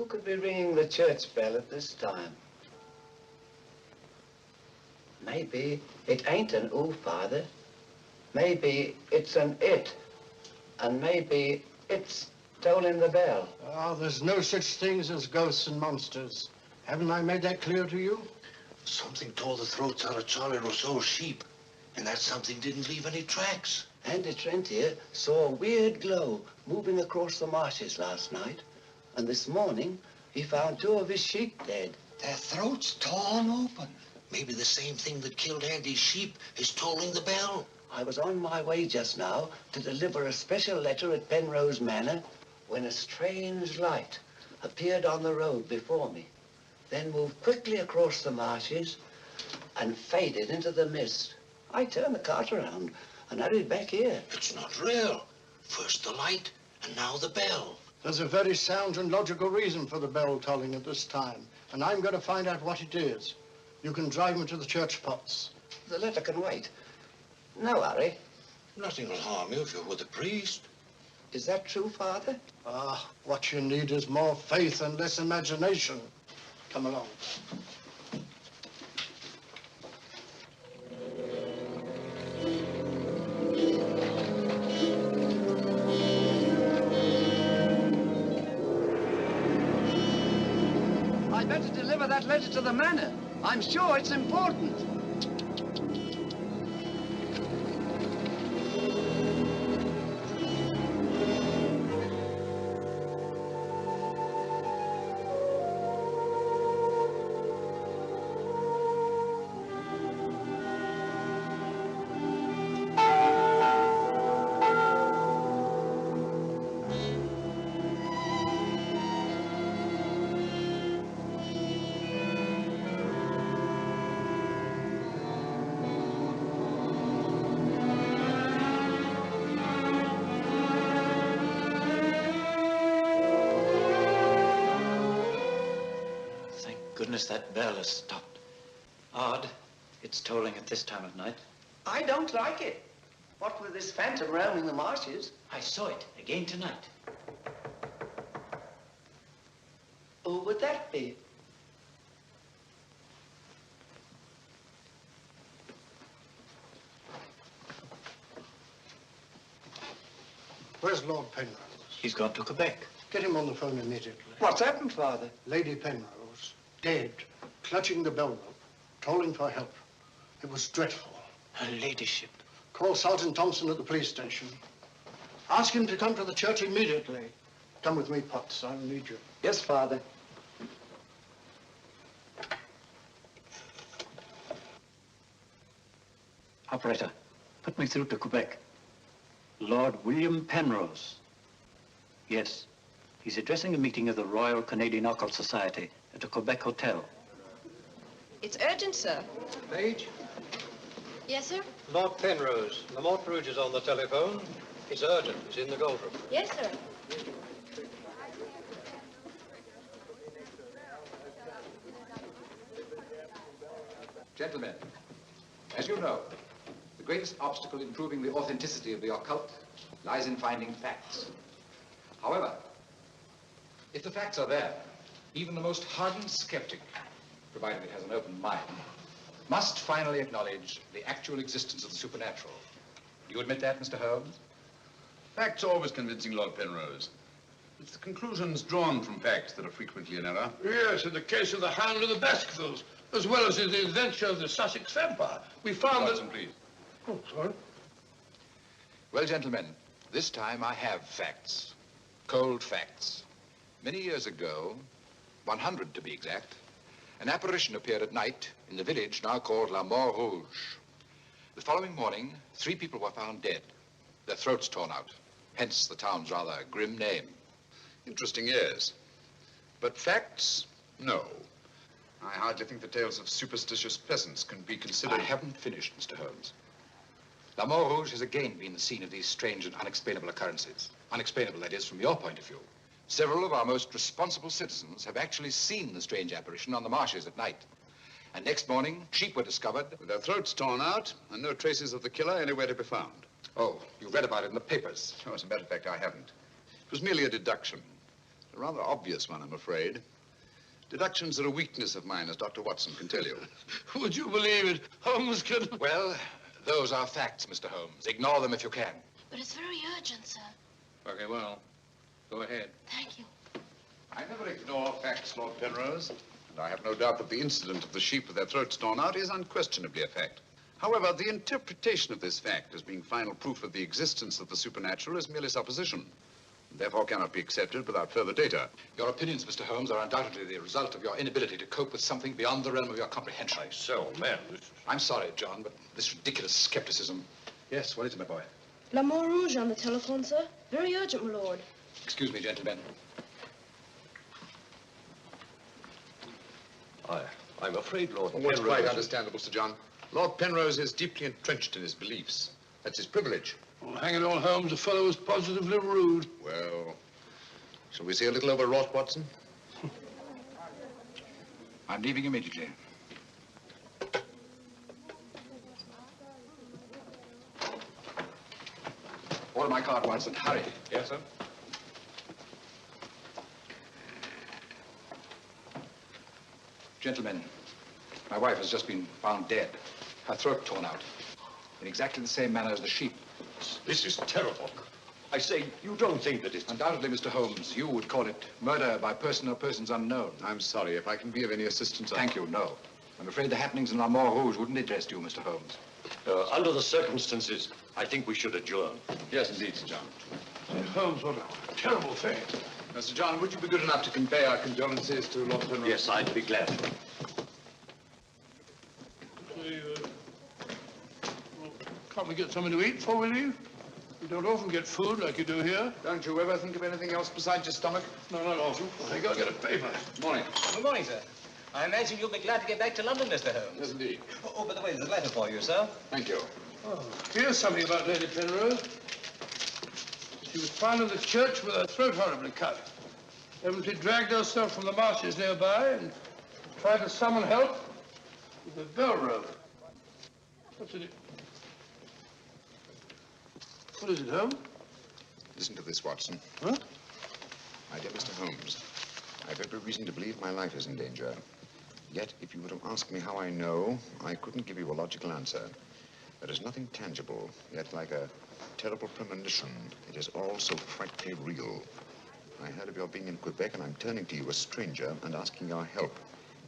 could be ringing the church bell at this time? Maybe it ain't an ooh, Father. Maybe it's an it. And maybe it's tolling the bell. Oh, there's no such things as ghosts and monsters. Haven't I made that clear to you? Something tore the throats out of Charlie Rousseau's sheep, and that something didn't leave any tracks. Andy Trent here saw a weird glow moving across the marshes last night, and this morning he found 2 of his sheep dead. Their throats torn open. Maybe the same thing that killed Andy's sheep is tolling the bell. I was on my way just now to deliver a special letter at Penrose Manor when a strange light appeared on the road before me, then moved quickly across the marshes and faded into the mist. I turned the cart around and hurried back here. It's not real. First the light, and now the bell. There's a very sound and logical reason for the bell tolling at this time, and I'm going to find out what it is. You can drive me to the church pots. The letter can wait. No hurry. Nothing will harm you if you're with the priest. Is that true, Father? Ah, what you need is more faith and less imagination. Come along. I better deliver that letter to the manor. I'm sure it's important. That bell has stopped. Odd. It's tolling at this time of night. I don't like it. What with this phantom roaming the marshes? I saw it again tonight. Who would that be? Where's Lord Penrose? He's gone to Quebec. Get him on the phone immediately. What's happened, Father? Lady Penrose, dead, clutching the bell rope, calling for help. It was dreadful. Her ladyship. Call Sergeant Thompson at the police station. Ask him to come to the church immediately. Come with me, Potts. I'll need you. Yes, Father. Operator, put me through to Quebec. Lord William Penrose. Yes. He's addressing a meeting of the Royal Canadian Occult Society at a Quebec hotel. It's urgent, sir. Page? Yes, sir? Lord Penrose. The Mort Rouge is on the telephone. It's urgent. It's in the gold room. Yes, sir. Gentlemen, as you know, the greatest obstacle in proving the authenticity of the occult lies in finding facts. However, if the facts are there, even the most hardened skeptic, provided it has an open mind, must finally acknowledge the actual existence of the supernatural. Do you admit that, Mr. Holmes? Facts are always convincing, Lord Penrose. It's the conclusions drawn from facts that are frequently in error. Yes, in the case of the Hound of the Baskervilles, as well as in the adventure of the Sussex Vampire, we found Watson, please. Oh, sorry. Well, gentlemen, this time I have facts. Cold facts. Many years ago, 100 to be exact, an apparition appeared at night in the village now called La Mort Rouge. The following morning, 3 people were found dead, their throats torn out, hence the town's rather grim name. Interesting, yes. But facts, no. I hardly think the tales of superstitious peasants can be considered... I haven't finished, Mr. Holmes. La Mort Rouge has again been the scene of these strange and unexplainable occurrences. Unexplainable, that is, from your point of view. Several of our most responsible citizens have actually seen the strange apparition on the marshes at night. And next morning, sheep were discovered. With their throats torn out and no traces of the killer anywhere to be found. Oh, you read about it in the papers. No, as a matter of fact, I haven't. It was merely a deduction. A rather obvious one, I'm afraid. Deductions are a weakness of mine, as Dr. Watson can tell you. Would you believe it? Holmes can... Well, those are facts, Mr. Holmes. Ignore them if you can. But it's very urgent, sir. Okay, well, go ahead. Thank you. I never ignore facts, Lord Penrose. And I have no doubt that the incident of the sheep with their throats torn out is unquestionably a fact. However, the interpretation of this fact as being final proof of the existence of the supernatural is merely supposition, and therefore cannot be accepted without further data. Your opinions, Mr. Holmes, are undoubtedly the result of your inability to cope with something beyond the realm of your comprehension. Man, I'm sorry, John, but this ridiculous skepticism... Yes, what is it, my boy? Mort Rouge on the telephone, sir. Very urgent, my lord. Excuse me, gentlemen. I'm afraid, Lord Well, what's quite understandable, Sir John. Lord Penrose is deeply entrenched in his beliefs. That's his privilege. Well, hang it all, Holmes, the fellow was positively rude. Well, shall we see a little overwrought, Watson? I'm leaving immediately. Order my card, Watson. Hurry. Yes, sir. Gentlemen, my wife has just been found dead. Her throat torn out. In exactly the same manner as the sheep. This is terrible. I say, you don't think that it's... Undoubtedly, Mr. Holmes, you would call it murder by person or persons unknown. I'm sorry. If I can be of any assistance, Thank you, no. I'm afraid the happenings in Mort Rouge wouldn't interest you, Mr. Holmes. Under the circumstances, I think we should adjourn. Yes, indeed, Sir John. Holmes, what a terrible thing. Now, Sir John, would you be good enough to convey our condolences to Lord Penrose? Yes, I'd be glad. Say, well, can't we get something to eat before we leave? We don't often get food like you do here. Don't you ever think of anything else besides your stomach? No, not often. I gotta get a paper. Morning. Good morning, sir. I imagine you'll be glad to get back to London, Mr. Holmes. Yes, indeed. Oh, by the way, there's a letter for you, sir. Thank you. Oh, here's something about Lady Penrose. She was found in the church with her throat horribly cut. Evidently dragged herself from the marshes nearby and tried to summon help with a bell rope. What's in it? What is it, Holmes? Listen to this, Watson. Huh? My dear Mr. Holmes, I have every reason to believe my life is in danger. Yet, if you were to ask me how I know, I couldn't give you a logical answer. There is nothing tangible, yet like a terrible premonition, it is all so frightfully real. I heard of your being in Quebec, and I'm turning to you, a stranger, and asking your help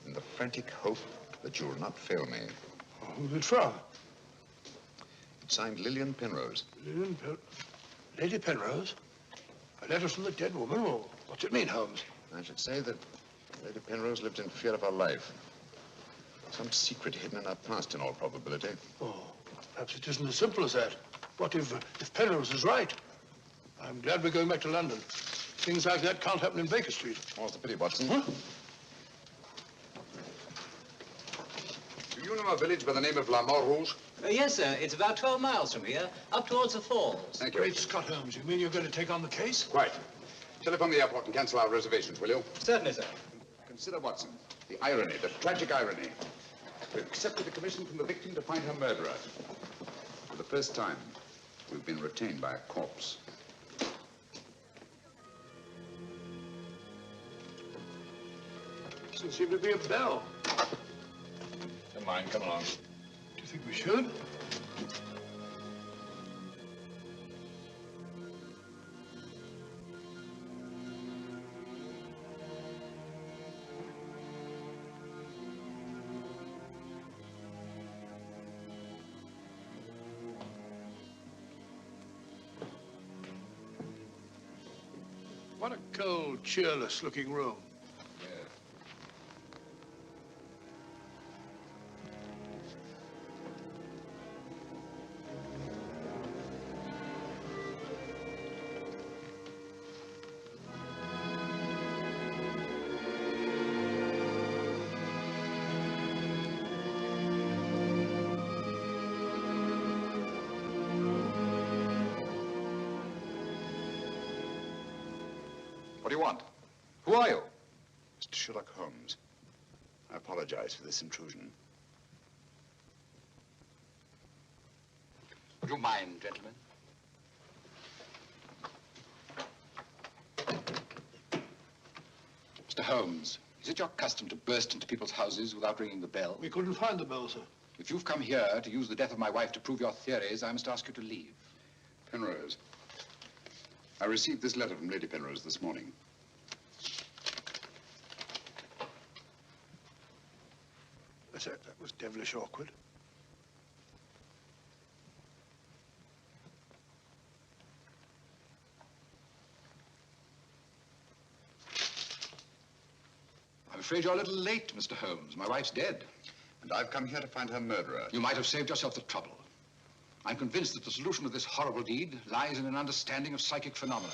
in the frantic hope that you will not fail me. Oh, who's it from? It's signed Lillian Penrose. Lady Penrose? A letter from the dead woman? Well, what's it mean, Holmes? I should say that Lady Penrose lived in fear of her life. Some secret hidden in her past, in all probability. Oh, perhaps it isn't as simple as that. What if Penrose is right? I'm glad we're going back to London. Things like that can't happen in Baker Street. More's the pity, Watson. Huh? Do you know a village by the name of Mort Rouge? Yes, sir. It's about 12 miles from here, up towards the falls. Thank you. Great Scott, Holmes. You mean you're going to take on the case? Quite. Telephone the airport and cancel our reservations, will you? Certainly, sir. Consider, Watson, the irony, the tragic irony. We've accepted a commission from the victim to find her murderer. For the first time, we've been retained by a corpse. Doesn't seem to be a bell. Never mind, come along. Do you think we should? What a cold, cheerless-looking room. What do you want? Who are you? Mr. Sherlock Holmes, I apologize for this intrusion. Would you mind, gentlemen? Mr. Holmes, is it your custom to burst into people's houses without ringing the bell? We couldn't find the bell, sir. If you've come here to use the death of my wife to prove your theories, I must ask you to leave. Penrose, I received this letter from Lady Penrose this morning. That was devilish awkward. I'm afraid you're a little late, Mr. Holmes. My wife's dead. And I've come here to find her murderer. You might have saved yourself the trouble. I'm convinced that the solution of this horrible deed lies in an understanding of psychic phenomena.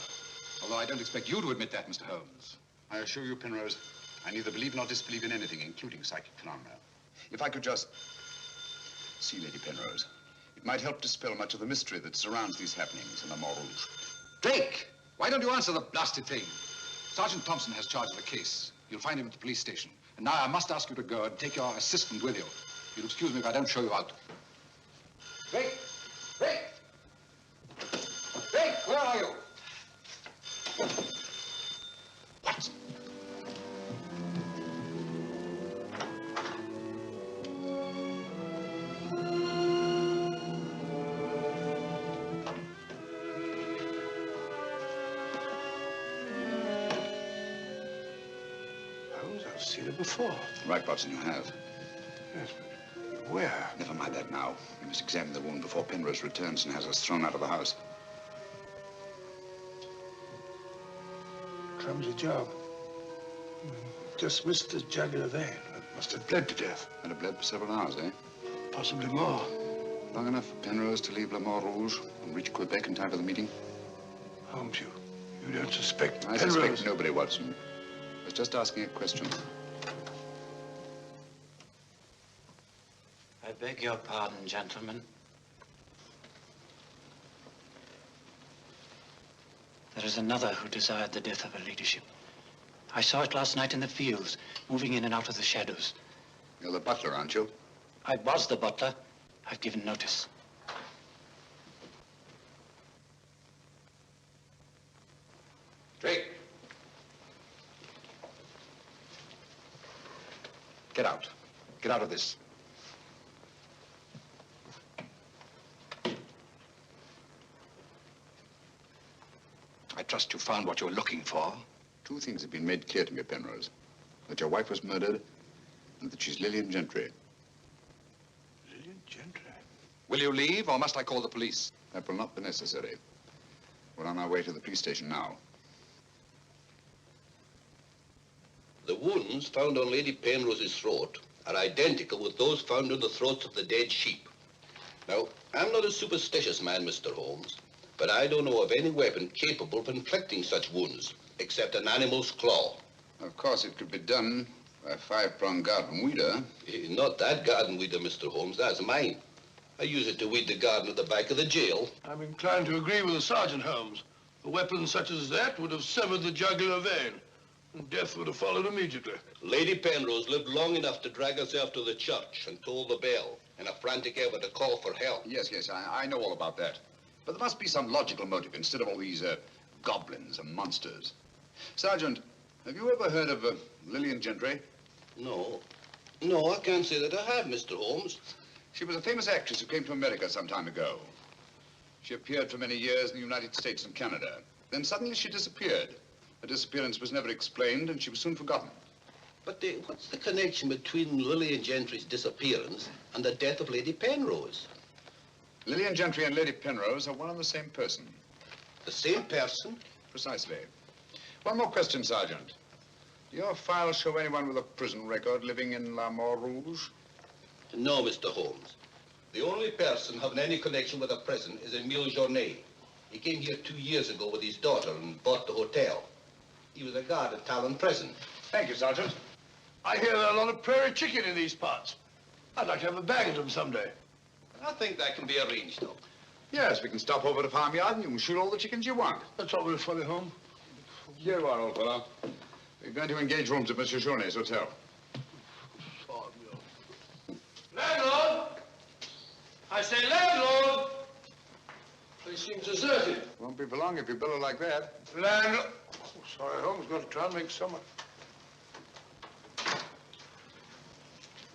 Although I don't expect you to admit that, Mr. Holmes. I assure you, Penrose, I neither believe nor disbelieve in anything, including psychic phenomena. If I could just see Lady Penrose, it might help dispel much of the mystery that surrounds these happenings in the Mort Rouge. Drake! Why don't you answer the blasted thing? Sergeant Thompson has charge of the case. You'll find him at the police station. And now I must ask you to go and take your assistant with you. You'll excuse me if I don't show you out. Drake! Drake! Drake, where are you? Watson! I've seen it before. Right, Watson, you have. Yes, but where? Never mind that now. We must examine the wound before Penrose returns and has us thrown out of the house. Clumsy job. Just missed the jugular vein. It must have bled to death. And it bled for several hours, eh? Possibly more. Long enough for Penrose to leave Le Mort Rouge and reach Quebec in time for the meeting? Holmes, you don't suspect I Penrose? suspect nobody, Watson. I was just asking a question. I beg your pardon, gentlemen. There is another who desired the death of her ladyship. I saw it last night in the fields, moving in and out of the shadows. You're the butler, aren't you? I was the butler. I've given notice. Drake! Get out. Get out of this. I trust you found what you were looking for. Two things have been made clear to me, Penrose. That your wife was murdered and that she's Lillian Gentry. Lillian Gentry? Will you leave, or must I call the police? That will not be necessary. We're on our way to the police station now. The wounds found on Lady Penrose's throat are identical with those found on the throats of the dead sheep. Now, I'm not a superstitious man, Mr. Holmes, but I don't know of any weapon capable of inflicting such wounds, except an animal's claw. Of course, it could be done by a five-pronged garden weeder. Not that garden weeder, Mr. Holmes, that's mine. I use it to weed the garden at the back of the jail. I'm inclined to agree with the Sergeant, Holmes. A weapon such as that would have severed the jugular vein, and death would have followed immediately. Lady Penrose lived long enough to drag herself to the church and toll the bell in a frantic effort to call for help. Yes, I know all about that. But there must be some logical motive instead of all these goblins and monsters. Sergeant, have you ever heard of Lillian Gentry? No, I can't say that I have, Mr. Holmes. She was a famous actress who came to America some time ago. She appeared for many years in the United States and Canada. Then suddenly she disappeared. Her disappearance was never explained, and she was soon forgotten. But what's the connection between Lillian Gentry's disappearance and the death of Lady Penrose? Lillian Gentry and Lady Penrose are one and the same person. The same person? Precisely. One more question, Sergeant. Do your files show anyone with a prison record living in La Mort Rouge? No, Mr. Holmes. The only person having any connection with a prison is Emile Journet. He came here 2 years ago with his daughter and bought the hotel. He was a guard at Talon Prison. Thank you, Sergeant. I hear there are a lot of prairie chicken in these parts. I'd like to have a bag of them someday. I think that can be arranged, though. Yes, we can stop over to farmyard and you can shoot all the chickens you want. That's all very funny, Holmes. Here you are, old fellow. We're going to engage rooms at Monsieur Journet's hotel. Landlord! I say landlord! Place seems deserted. Won't be for long if you bill it like that. Landlord! Oh, sorry, Holmes. Got to try and make summer.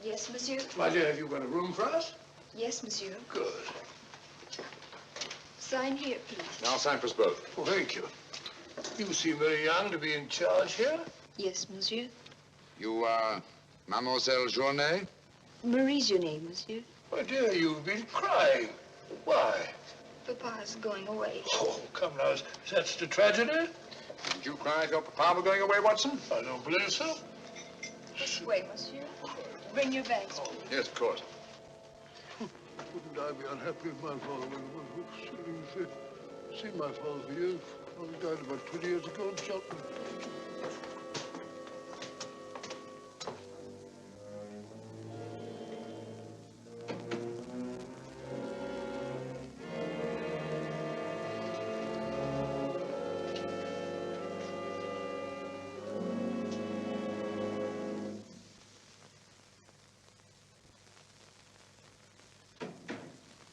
Yes, monsieur. My dear, have you got a room for us? Yes, monsieur. Good. Sign here, please. I'll sign for us both. Oh, thank you. You seem very young to be in charge here. Yes, monsieur. You are Mademoiselle Journet? Marie's your name, monsieur. My dear, you've been crying. Why? Papa's going away. Oh, come now. Is that such a tragedy? Did you cry if your papa were going away, Watson? I don't believe so. This way, monsieur. Bring your bags, please. Yes, of course. Wouldn't I be unhappy if my father went? Seen my father for years. Father died about 20 years ago in Cheltenham.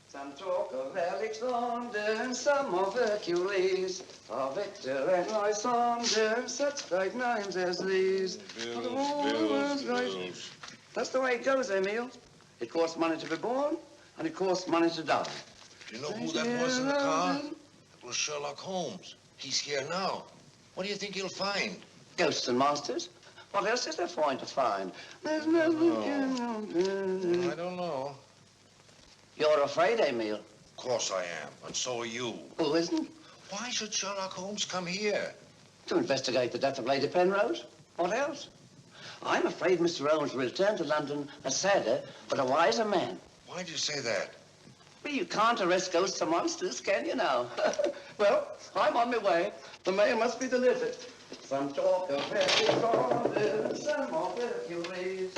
Some talk of Alexander and some of Hercules, of Victor and Lysander, such great names as these. Bills. That's the way it goes, Emile. It costs money to be born, and it costs money to die. You know who that was in the car? It was Sherlock Holmes. He's here now. What do you think he'll find? Ghosts and monsters. What else is there for him to find? There's nothing. I don't know. You're afraid, Emile. Of course I am, and so are you. Who isn't? Why should Sherlock Holmes come here? To investigate the death of Lady Penrose. What else? I'm afraid Mr. Holmes will return to London a sadder, but a wiser man. Why do you say that? Well, you can't arrest ghosts or monsters, can you now? Well, I'm on my way. The mail must be delivered. Some talk of Alexander, some of Hercules.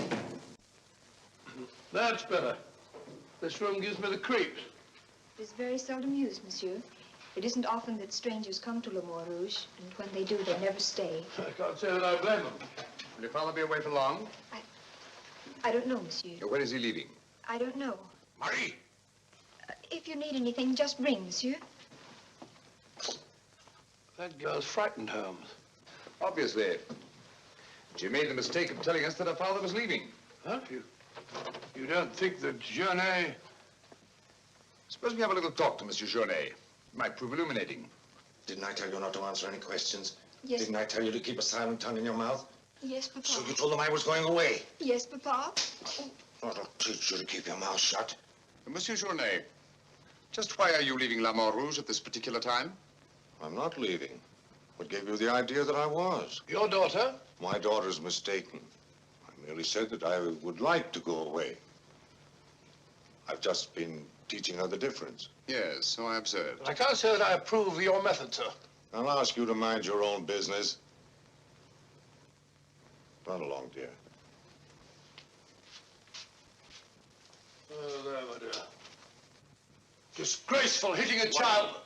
That's better. This room gives me the creeps. It is very seldom used, monsieur. It isn't often that strangers come to Mort Rouge, and when they do, they never stay. I can't say that I blame them. Will your father be away for long? I don't know, monsieur. When is he leaving? I don't know. Marie! If you need anything, just ring, monsieur. That girl's frightened, Holmes. Obviously. She made the mistake of telling us that her father was leaving. Huh? You don't think that Journet... Suppose we have a little talk to Monsieur Journet. It might prove illuminating. Didn't I tell you not to answer any questions? Yes. Didn't I tell you to keep a silent tongue in your mouth? Yes, Papa. So you told them I was going away? Yes, Papa. I'll teach you to keep your mouth shut. Monsieur Journet, just why are you leaving La Mort Rouge at this particular time? I'm not leaving. What gave you the idea that I was? Your daughter? My daughter's mistaken. I merely said that I would like to go away. I've just been teaching her the difference. Yes, so I observed. I can't say that I approve of your method, sir. I'll ask you to mind your own business. Run along, dear. Oh, there, my dear. Disgraceful, hitting a child.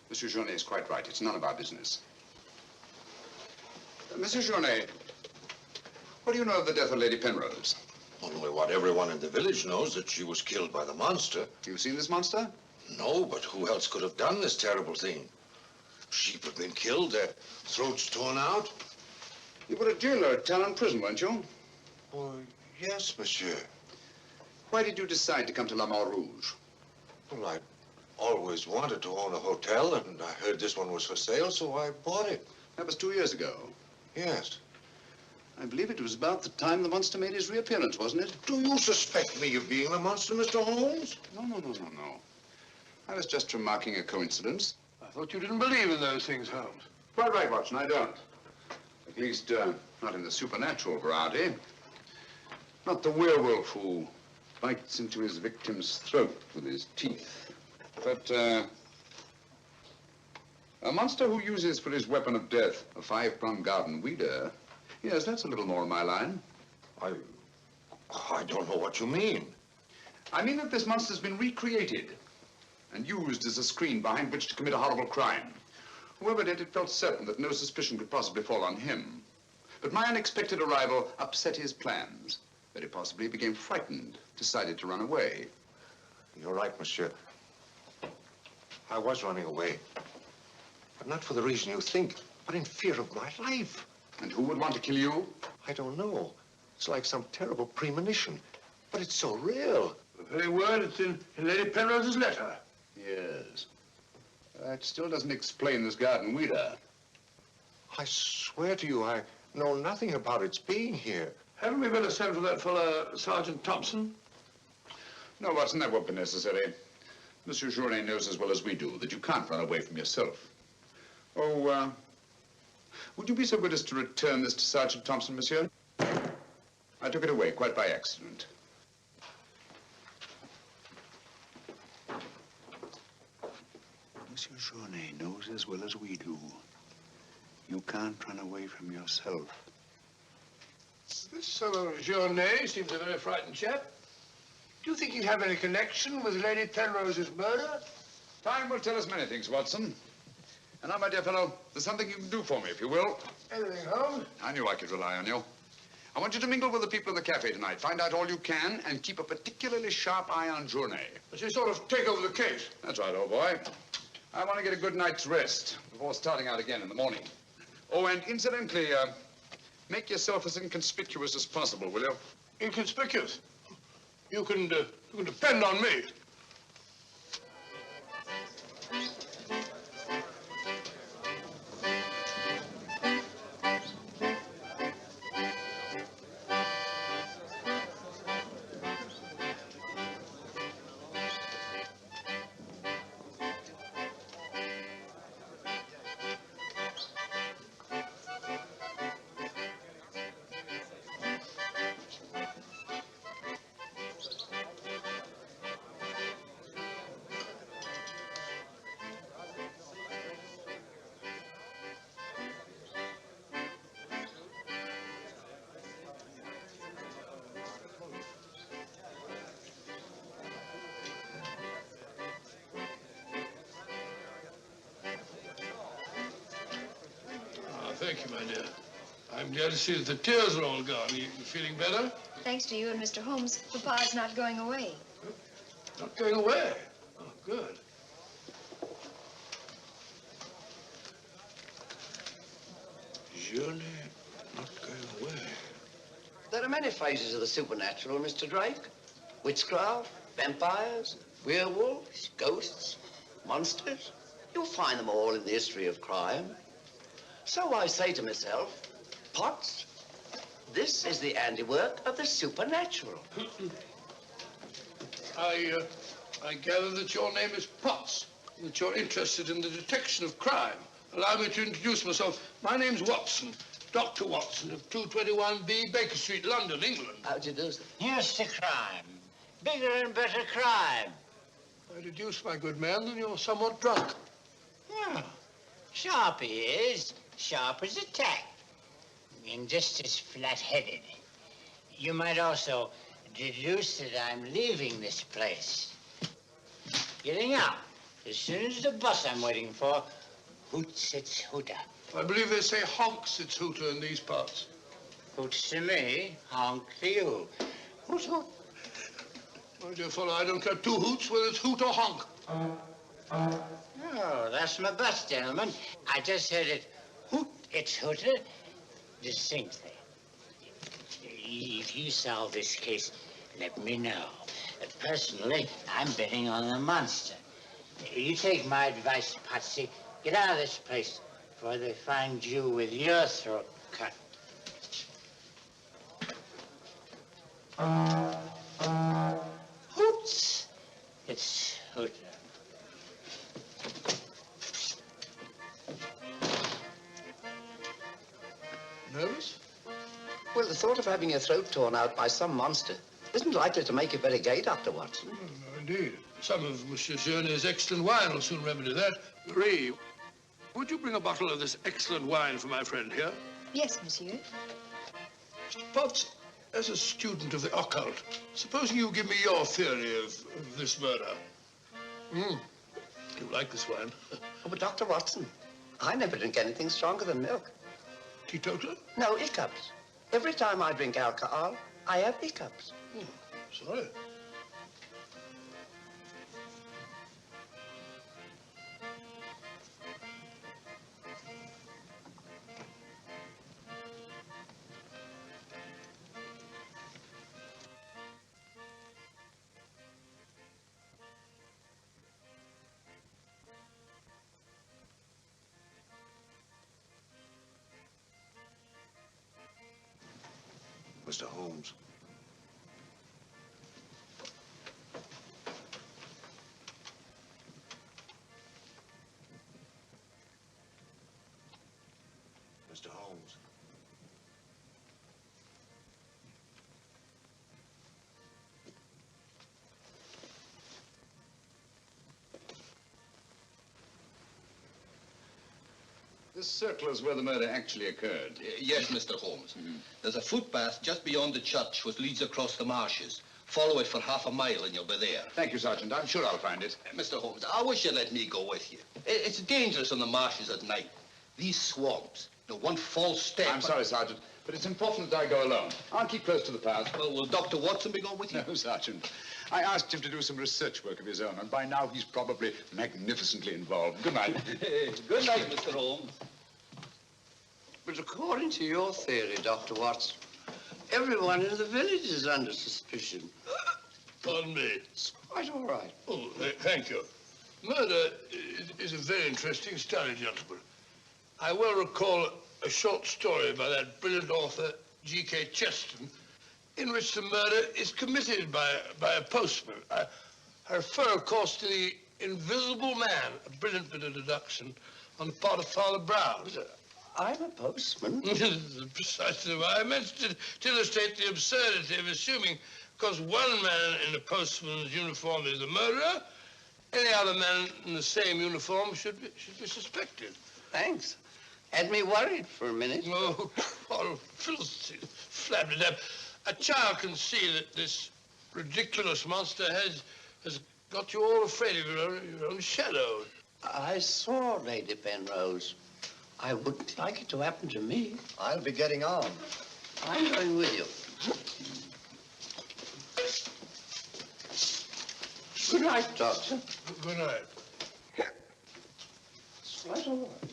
Monsieur Journet is quite right. It's none of our business. Monsieur Journet, what do you know of the death of Lady Penrose? Only what everyone in the village knows, that she was killed by the monster. You've seen this monster? No, but who else could have done this terrible thing? Sheep have been killed, their throats torn out. You were a jailer at Talon Prison, weren't you? Oh, yes, monsieur. Why did you decide to come to La Mort Rouge? Well, I always wanted to own a hotel, and I heard this one was for sale, so I bought it. That was 2 years ago. Yes. I believe it was about the time the monster made his reappearance, wasn't it? Do you suspect me of being the monster, Mr. Holmes? No. I was just remarking a coincidence. I thought you didn't believe in those things, Holmes. Quite right, Watson, I don't. At least, not in the supernatural variety. Not the werewolf who bites into his victim's throat with his teeth. But, a monster who uses for his weapon of death a five-pronged garden weeder. Yes, that's a little more in my line. I don't know what you mean. I mean that this monster's been recreated and used as a screen behind which to commit a horrible crime. Whoever did it felt certain that no suspicion could possibly fall on him. But my unexpected arrival upset his plans. Very possibly he became frightened, decided to run away. You're right, monsieur. I was running away. But not for the reason you think, but in fear of my life. And who would want to kill you? I don't know. It's like some terrible premonition. But it's so real. The very word, it's in Lady Penrose's letter. Yes. That still doesn't explain this garden weeder. I swear to you, I know nothing about its being here. Haven't we better send for that fellow, Sergeant Thompson? No, Watson, that won't be necessary. Monsieur Journet knows as well as we do that you can't run away from yourself. Oh, would you be so good as to return this to Sergeant Thompson, monsieur? I took it away quite by accident. Monsieur Journet knows as well as we do. You can't run away from yourself. This fellow Journet seems a very frightened chap. Do you think he'd have any connection with Lady Penrose's murder? Time will tell us many things, Watson. And now, my dear fellow, there's something you can do for me, if you will. Anything, Holmes? I knew I could rely on you. I want you to mingle with the people in the cafe tonight. Find out all you can and keep a particularly sharp eye on Journet. Does he sort of take over the case? That's right, old boy. I want to get a good night's rest before starting out again in the morning. Oh, and incidentally, make yourself as inconspicuous as possible, will you? Inconspicuous? You can depend on me. Thank you, my dear. I'm glad to see that the tears are all gone. You feeling better? Thanks to you and Mr. Holmes, Papa's not going away. Not going away? Oh, good. Journet not going away. There are many phases of the supernatural, Mr. Drake. Witchcraft, vampires, werewolves, ghosts, monsters. You'll find them all in the history of crime. So I say to myself, Potts, this is the handiwork of the supernatural. I gather that your name is Potts, that you're interested in the detection of crime. Allow me to introduce myself. My name's Watson, Dr. Watson of 221B Baker Street, London, England. How do you do, sir? Here's to crime. Bigger and better crime. I deduce, my good man, that you're somewhat drunk. Yeah. Sharp he is. Sharp as a tack. And just as flat-headed. You might also deduce that I'm leaving this place. Getting out. As soon as the bus I'm waiting for hoots its hooter. I believe they say honks its hooter in these parts. Hoots to me, honk to you. Hoot, hoot. My dear fellow, I don't care two hoots whether it's hoot or honk. Oh, that's my bus, gentlemen. I just heard it hoot its hooter distinctly. If you solve this case, let me know. Personally, I'm betting on the monster. You take my advice, Patsy. Get out of this place before they find you with your throat cut. Hoots! It's hooter. Nervous? Well, the thought of having your throat torn out by some monster isn't likely to make you very gay, Dr. Watson. Oh, no, indeed. Some of Monsieur Journet's excellent wine will soon remedy that. Marie, would you bring a bottle of this excellent wine for my friend here? Yes, monsieur. Mr. Potts, as a student of the occult, supposing you give me your theory of this murder. You like this wine? Oh, but Dr. Watson, I never drink anything stronger than milk. Teetotaler? No, hiccups. Every time I drink alcohol, I have hiccups. Oh, sorry. Mr. Holmes. Mr. Holmes. This circle is where the murder actually occurred. Yes, Mr. Holmes. There's a footpath just beyond the church which leads across the marshes. Follow it for half a mile and you'll be there. Thank you, Sergeant. I'm sure I'll find it. Mr. Holmes, I wish you'd let me go with you. It's dangerous on the marshes at night. These swamps, one false step... I'm sorry, Sergeant, but it's important that I go alone. I'll keep close to the path. Well, will Dr. Watson be going with you? No, Sergeant. I asked him to do some research work of his own, and by now he's probably magnificently involved. Good night. Good night, Mr. Holmes. But according to your theory, Dr. Watson, everyone in the village is under suspicion. Pardon me. It's quite all right. Oh, thank you. Murder is a very interesting study, gentlemen. I well recall a short story by that brilliant author, G.K. Chesterton, in which the murder is committed by a postman. I refer, of course, to the Invisible Man, a brilliant bit of deduction on the part of Father Brown. I'm a postman. Precisely why I mentioned it, to illustrate the absurdity of assuming because one man in a postman's uniform is the murderer, any other man in the same uniform should be suspected. Thanks. Had me worried for a minute. Oh, what a filthy flabbergab. A child can see that this ridiculous monster has got you all afraid of your own shadow. I saw Lady Penrose. I wouldn't like it to happen to me. I'll be getting on. I'm going with you. Good night, Doctor. Good night. It's quite all right.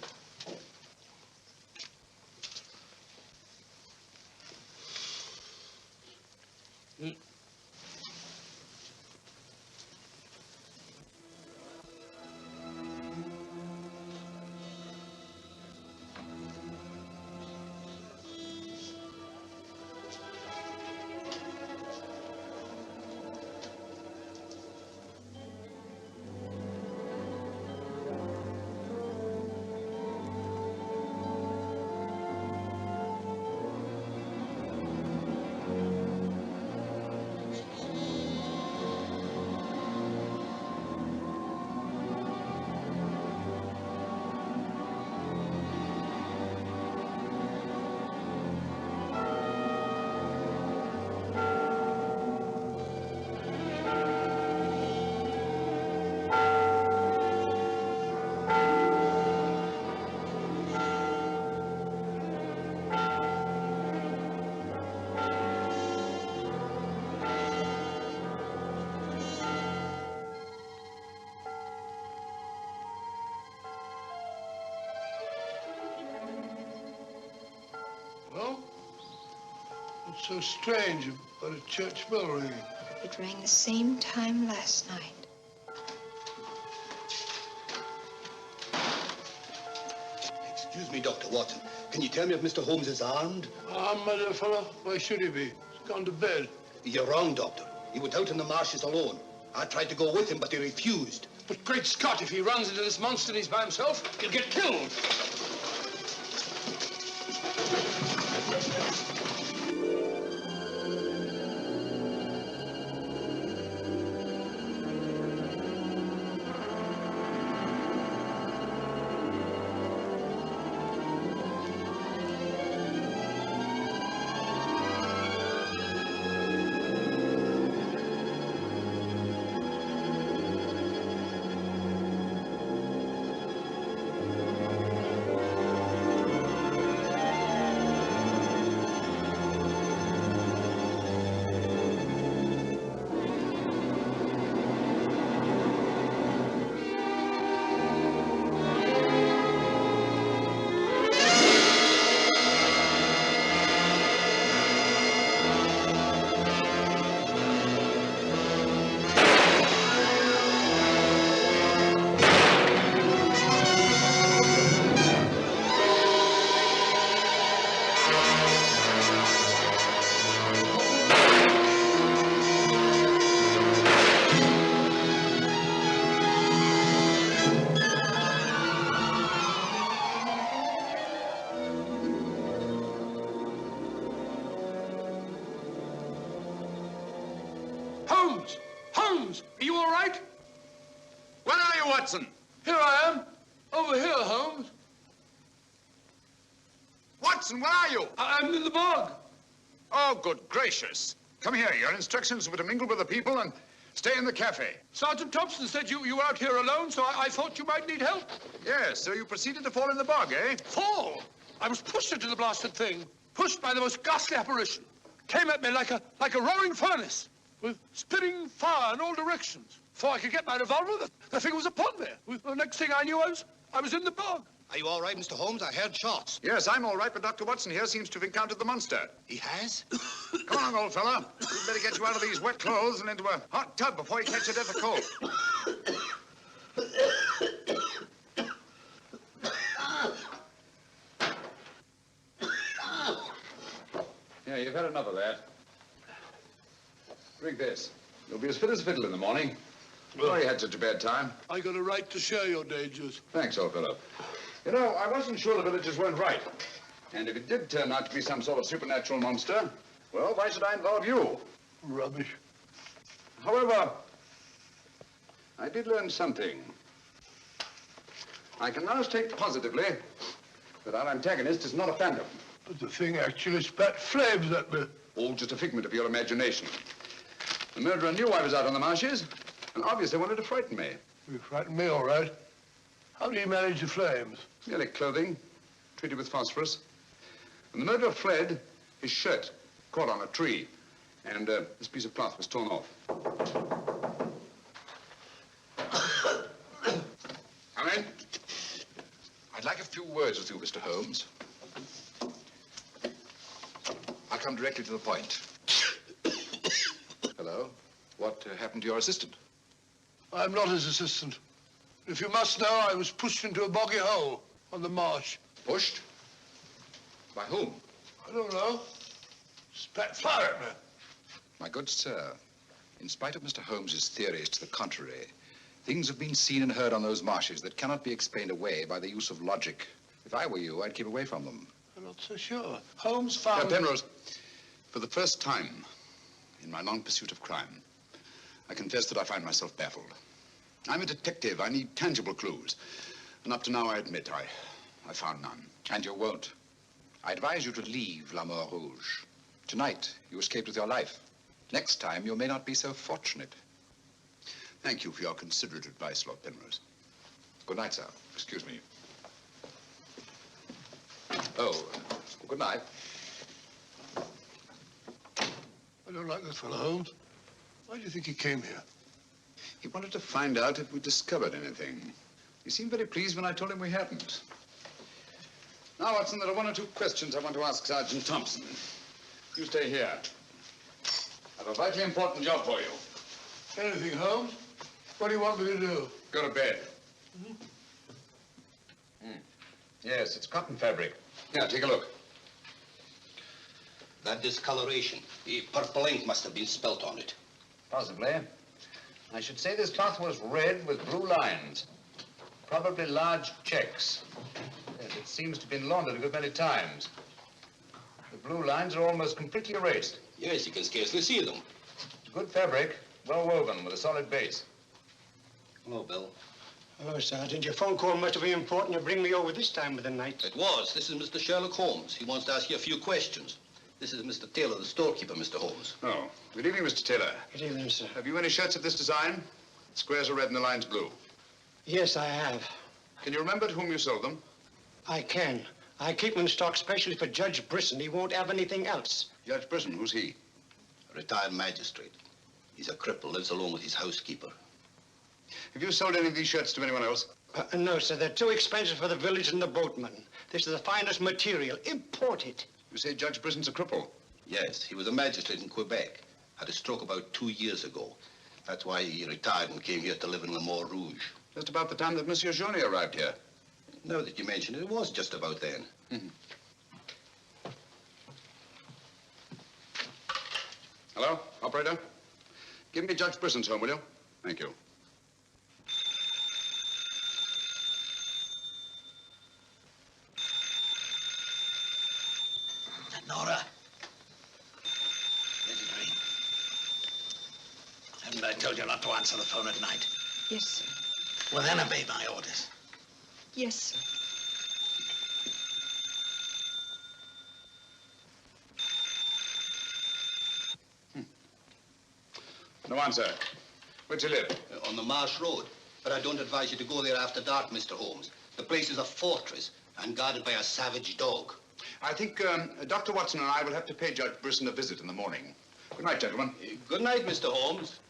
Well, what's so strange about a church bell ringing? It rang the same time last night. Excuse me, Dr. Watson. Can you tell me if Mr. Holmes is armed? Armed, my dear fellow? Why should he be? He's gone to bed. You're wrong, Doctor. He went out in the marshes alone. I tried to go with him, but he refused. But great Scott, if he runs into this monster and he's by himself, he'll get killed. Watson? Here I am. Over here, Holmes. Watson, where are you? I'm in the bog. Oh, good gracious. Come here. Your instructions were to mingle with the people and stay in the cafe. Sergeant Thompson said you were out here alone, so I thought you might need help. Yes, so you proceeded to fall in the bog, eh? Fall? I was pushed into the blasted thing. Pushed by the most ghastly apparition. Came at me like a roaring furnace, with spitting fire in all directions. Before I could get my revolver, the thing was upon me. The next thing I knew, I was in the bog. Are you all right, Mr. Holmes? I heard shots. Yes, I'm all right, but Dr. Watson here seems to have encountered the monster. He has? Come along, old fella. We'd better get you out of these wet clothes and into a hot tub before you catch a death of cold. Yeah, you've had enough of that. Drink this. You'll be as fit as a fiddle in the morning. Sorry you had such a bad time. I got a right to share your dangers. Thanks, old fellow. You know, I wasn't sure the villagers weren't right. And if it did turn out to be some sort of supernatural monster, well, why should I involve you? Rubbish. However, I did learn something. I can now state positively that our antagonist is not a phantom. But the thing actually spat flames at me. Oh, just a figment of your imagination. The murderer knew I was out on the marshes and obviously wanted to frighten me. You frightened me, all right. How do you manage the flames? Merely clothing, treated with phosphorus. When the murderer fled, his shirt caught on a tree, and this piece of cloth was torn off. Come in. I'd like a few words with you, Mr. Holmes. I'll come directly to the point. Hello. What happened to your assistant? I'm not his assistant. If you must know, I was pushed into a boggy hole on the marsh. Pushed? By whom? I don't know. Spat fire at me. My good sir, in spite of Mr. Holmes's theories to the contrary, things have been seen and heard on those marshes that cannot be explained away by the use of logic. If I were you, I'd keep away from them. I'm not so sure. Holmes found... Penrose, for the first time in my long pursuit of crime, I confess that I find myself baffled. I'm a detective. I need tangible clues. And up to now, I admit, I found none. And you won't. I advise you to leave La Mort Rouge. Tonight, you escaped with your life. Next time, you may not be so fortunate. Thank you for your considerate advice, Lord Penrose. Good night, sir. Excuse me. Oh, good night. I don't like this fellow, Holmes. Why do you think he came here? He wanted to find out if we discovered anything. He seemed very pleased when I told him we hadn't. Now, Watson, there are one or two questions I want to ask Sergeant Thompson. You stay here. I have a vitally important job for you. Anything, Holmes? What do you want me to do? Go to bed. Yes, it's cotton fabric. Yeah, take a look. That discoloration, the purple ink must have been spilt on it. Possibly. I should say this cloth was red with blue lines. Probably large checks. Yes, it seems to have been laundered a good many times. The blue lines are almost completely erased. Yes, you can scarcely see them. It's good fabric, well woven, with a solid base. Hello, Bill. Hello, Sergeant. Your phone call must have been important. You bring me over this time of the night. It was. This is Mr. Sherlock Holmes. He wants to ask you a few questions. This is Mr. Taylor, the storekeeper, Mr. Holmes. Oh, good evening, Mr. Taylor. Good evening, sir. Have you any shirts of this design? The squares are red and the lines blue. Yes, I have. Can you remember to whom you sold them? I can. I keep them in stock specially for Judge Brisson. He won't have anything else. Judge Brisson, who's he? A retired magistrate. He's a cripple, lives alone with his housekeeper. Have you sold any of these shirts to anyone else? No, sir. They're too expensive for the village and the boatmen. This is the finest material. Imported. You say Judge Brisson's a cripple? Yes, he was a magistrate in Quebec. Had a stroke about 2 years ago. That's why he retired and came here to live in Mort Rouge. Just about the time that Monsieur Journet arrived here. Now that you mention it, it was just about then. Hello, operator? Give me Judge Brisson's home, will you? Thank you. Nora. There's a dream. Haven't I told you not to answer the phone at night? Yes, sir. Well, then obey my orders. Yes, sir. No answer. Where'd you live? On the Marsh Road. But I don't advise you to go there after dark, Mr. Holmes. The place is a fortress and guarded by a savage dog. I think Dr. Watson and I will have to pay Judge Brisson a visit in the morning. Good night, gentlemen. Good night, Mr. Holmes.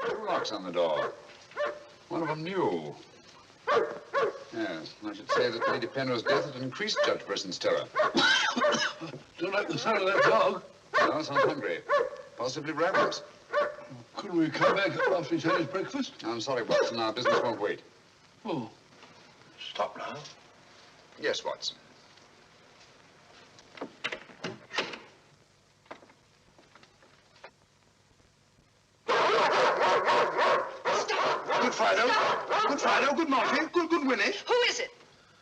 Two locks on the door. One of them new. Yes, I should say that Lady Penrose's death had increased Judge Brisson's terror. Don't like the sound of that dog. No, sounds hungry. Possibly ravenous. Couldn't we come back after he's had his breakfast? I'm sorry, Watson. Our business won't wait. Oh, stop now. Yes, Watson. Good Fido. Good Fido. Good Marty. Good Winnie. Who is it?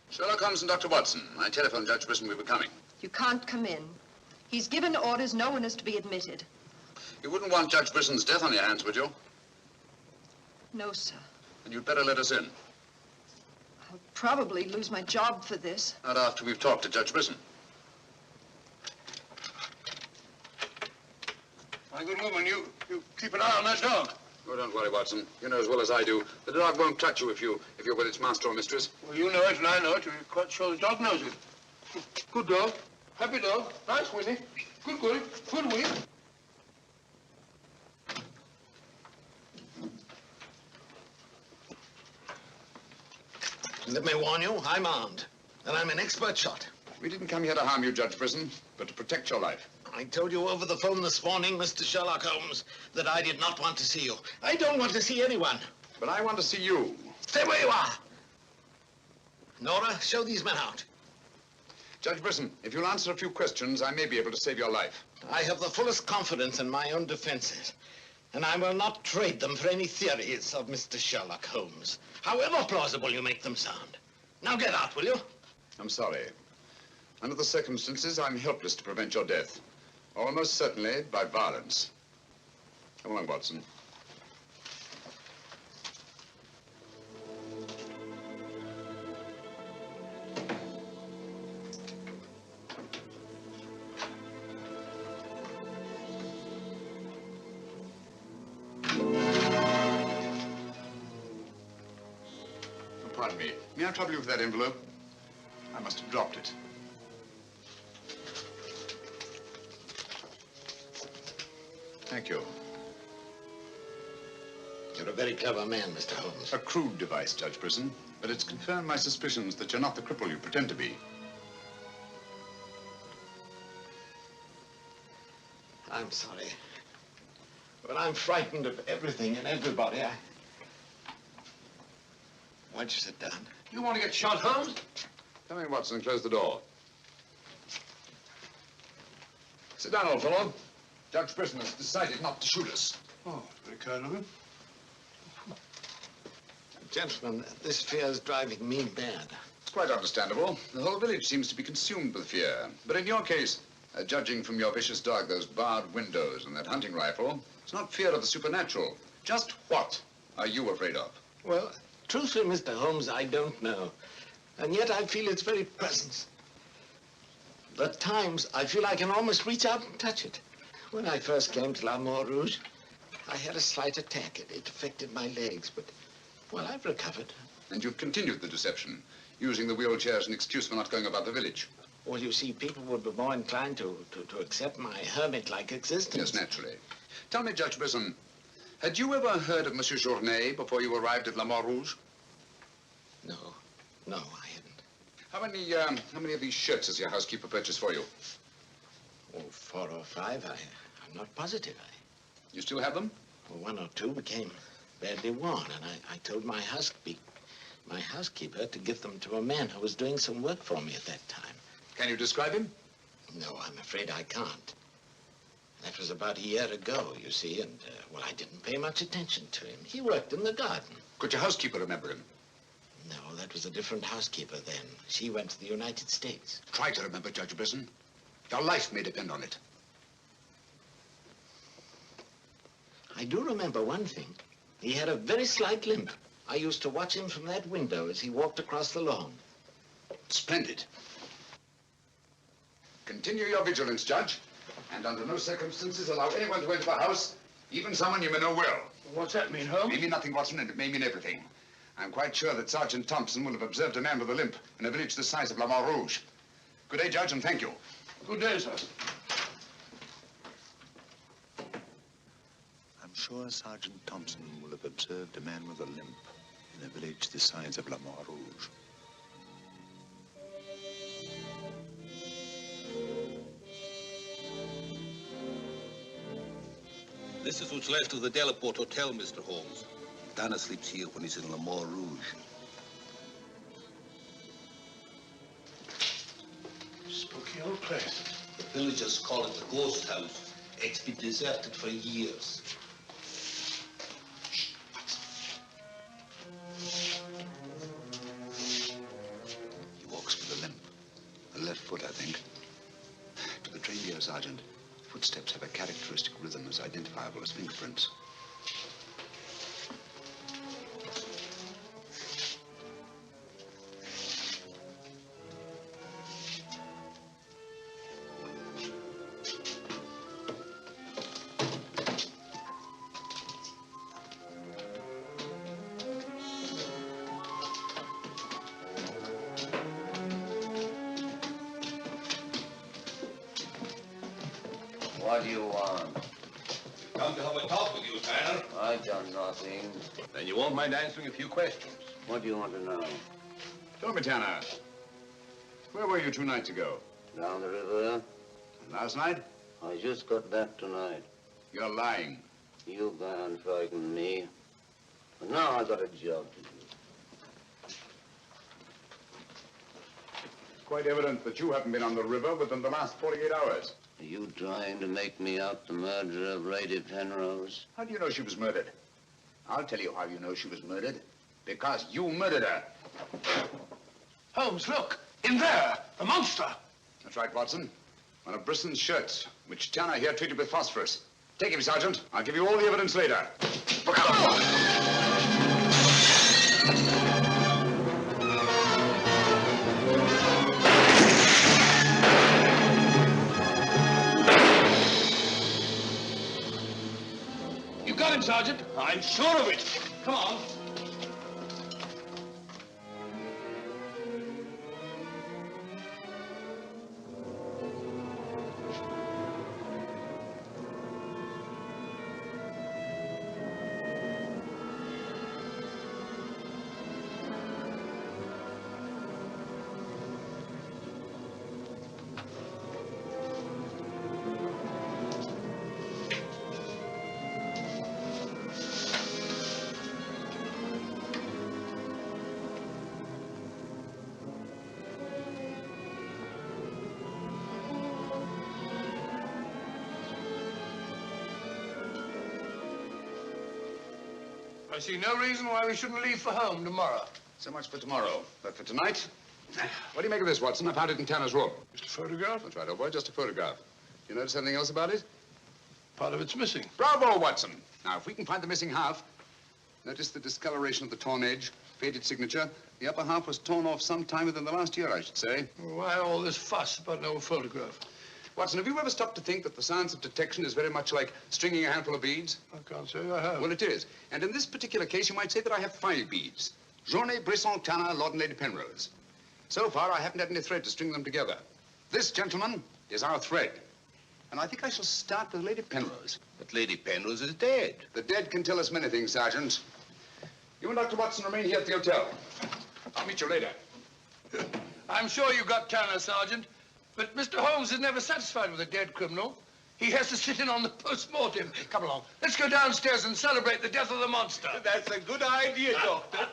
Sherlock Holmes and Dr. Watson. I telephoned Judge Brisson we were coming. You can't come in. He's given orders no one is to be admitted. You wouldn't want Judge Brisson's death on your hands, would you? No, sir. Then you'd better let us in. I'll probably lose my job for this. Not after we've talked to Judge Brisson. My good woman, you keep an eye on that dog. Oh, don't worry, Watson. You know as well as I do. The dog won't touch you if you're with its master or mistress. Well, you know it and I know it. You're quite sure the dog knows it. Good dog. Happy dog. Nice, Winnie. Good Winnie. Let me warn you, I'm armed, and I'm an expert shot. We didn't come here to harm you, Judge Brisson, but to protect your life. I told you over the phone this morning, Mr. Sherlock Holmes, that I did not want to see you. I don't want to see anyone. But I want to see you. Stay where you are. Nora, show these men out. Judge Brisson, if you'll answer a few questions, I may be able to save your life. I have the fullest confidence in my own defenses, and I will not trade them for any theories of Mr. Sherlock Holmes, however plausible you make them sound. Now get out, will you? I'm sorry. Under the circumstances, I'm helpless to prevent your death. Almost certainly by violence. Come along, Watson. Pardon me. May I trouble you with that envelope? I must have dropped it. Thank you. You're a very clever man, Mr. Holmes. A crude device, Judge Brisson, but it's confirmed my suspicions that you're not the cripple you pretend to be. I'm sorry. But I'm frightened of everything and everybody. Why'd you sit down? You want to get shot, Holmes? Come in, Watson, and close the door. Sit down, old fellow. Judge Brisson has decided not to shoot us. Oh, very kind of him. Gentlemen, this fear is driving me mad. It's quite understandable. The whole village seems to be consumed with fear. But in your case, judging from your vicious dog, those barred windows, and that hunting rifle, it's not fear of the supernatural. Just what are you afraid of? Well, truthfully, Mr. Holmes, I don't know. And yet I feel its very presence. At times, I feel I can almost reach out and touch it. When I first came to Mort Rouge, I had a slight attack. It affected my legs, but, well, I've recovered. And you've continued the deception, using the wheelchair as an excuse for not going about the village. Well, you see, people would be more inclined to accept my hermit-like existence. Yes, naturally. Tell me, Judge Brisson, had you ever heard of Monsieur Journet before you arrived at Mort Rouge? No, I hadn't. How many of these shirts has your housekeeper purchased for you? Oh, 4 or 5. I'm not positive. You still have them? Well, 1 or 2 became badly worn, and I told my housekeeper to give them to a man who was doing some work for me at that time. Can you describe him? No, I'm afraid I can't. That was about a year ago, you see, and, well, I didn't pay much attention to him. He worked in the garden. Could your housekeeper remember him? No, that was a different housekeeper then. She went to the United States. Try to remember, Judge Brisson. Your life may depend on it. I do remember one thing. He had a very slight limp. I used to watch him from that window as he walked across the lawn. Splendid. Continue your vigilance, Judge. And under no circumstances allow anyone to enter the house, even someone you may know well. What's that mean, Holmes? It may mean nothing, Watson, and it may mean everything. I'm quite sure that Sergeant Thompson will have observed a man with a limp in a village the size of Mort Rouge. Good day, Judge, and thank you. Good day, sir. I'm sure Sergeant Thompson will have observed a man with a limp in a village the size of Mort Rouge. This is what's left of the Delaport Hotel, Mr. Holmes. Dana sleeps here when he's in Mort Rouge. Spooky old place. The villagers call it the ghost house. It's been deserted for years. He walks with a limp. A left foot, I think. To the trained ear, Sergeant, footsteps have a characteristic rhythm as identifiable as fingerprints. What do you want? Come to have a talk with you, Tanner. I've done nothing. Then you won't mind answering a few questions. What do you want to know? Tell me, Tanner, where were you 2 nights ago? Down the river. And last night? I just got back tonight. You're lying. You can't frighten me. But now I got a job to do. It's quite evident that you haven't been on the river within the last 48 hours. Are you trying to make me out the murderer of Lady Penrose? How do you know she was murdered? I'll tell you how you know she was murdered. Because you murdered her. Holmes, look! In there! The monster! That's right, Watson. One of Brisson's shirts, which Tanner here treated with phosphorus. Take him, Sergeant. I'll give you all the evidence later. Look out! You got him, Sergeant? I'm sure of it. Come on. I see no reason why we shouldn't leave for home tomorrow. So much for tomorrow. But for tonight, what do you make of this, Watson? I found it in Tanner's room. Just a photograph? That's right, old boy, just a photograph. You notice anything else about it? Part of it's missing. Bravo, Watson. Now, if we can find the missing half, notice the discoloration of the torn edge, faded signature. The upper half was torn off sometime within the last year, I should say. Well, why all this fuss about an old photograph? Watson, have you ever stopped to think that the science of detection is very much like stringing a handful of beads? I can't say I have. Well, it is. And in this particular case, you might say that I have 5 beads. Journet, Brisson, Tanner, Lord and Lady Penrose. So far, I haven't had any thread to string them together. This, gentlemen, is our thread. And I think I shall start with Lady Penrose. But Lady Penrose is dead. The dead can tell us many things, Sergeant. You and Dr. Watson remain here at the hotel. I'll meet you later. I'm sure you got Tanner, Sergeant. But Mr. Holmes is never satisfied with a dead criminal. He has to sit in on the post-mortem. Come along. Let's go downstairs and celebrate the death of the monster. That's a good idea, Doctor.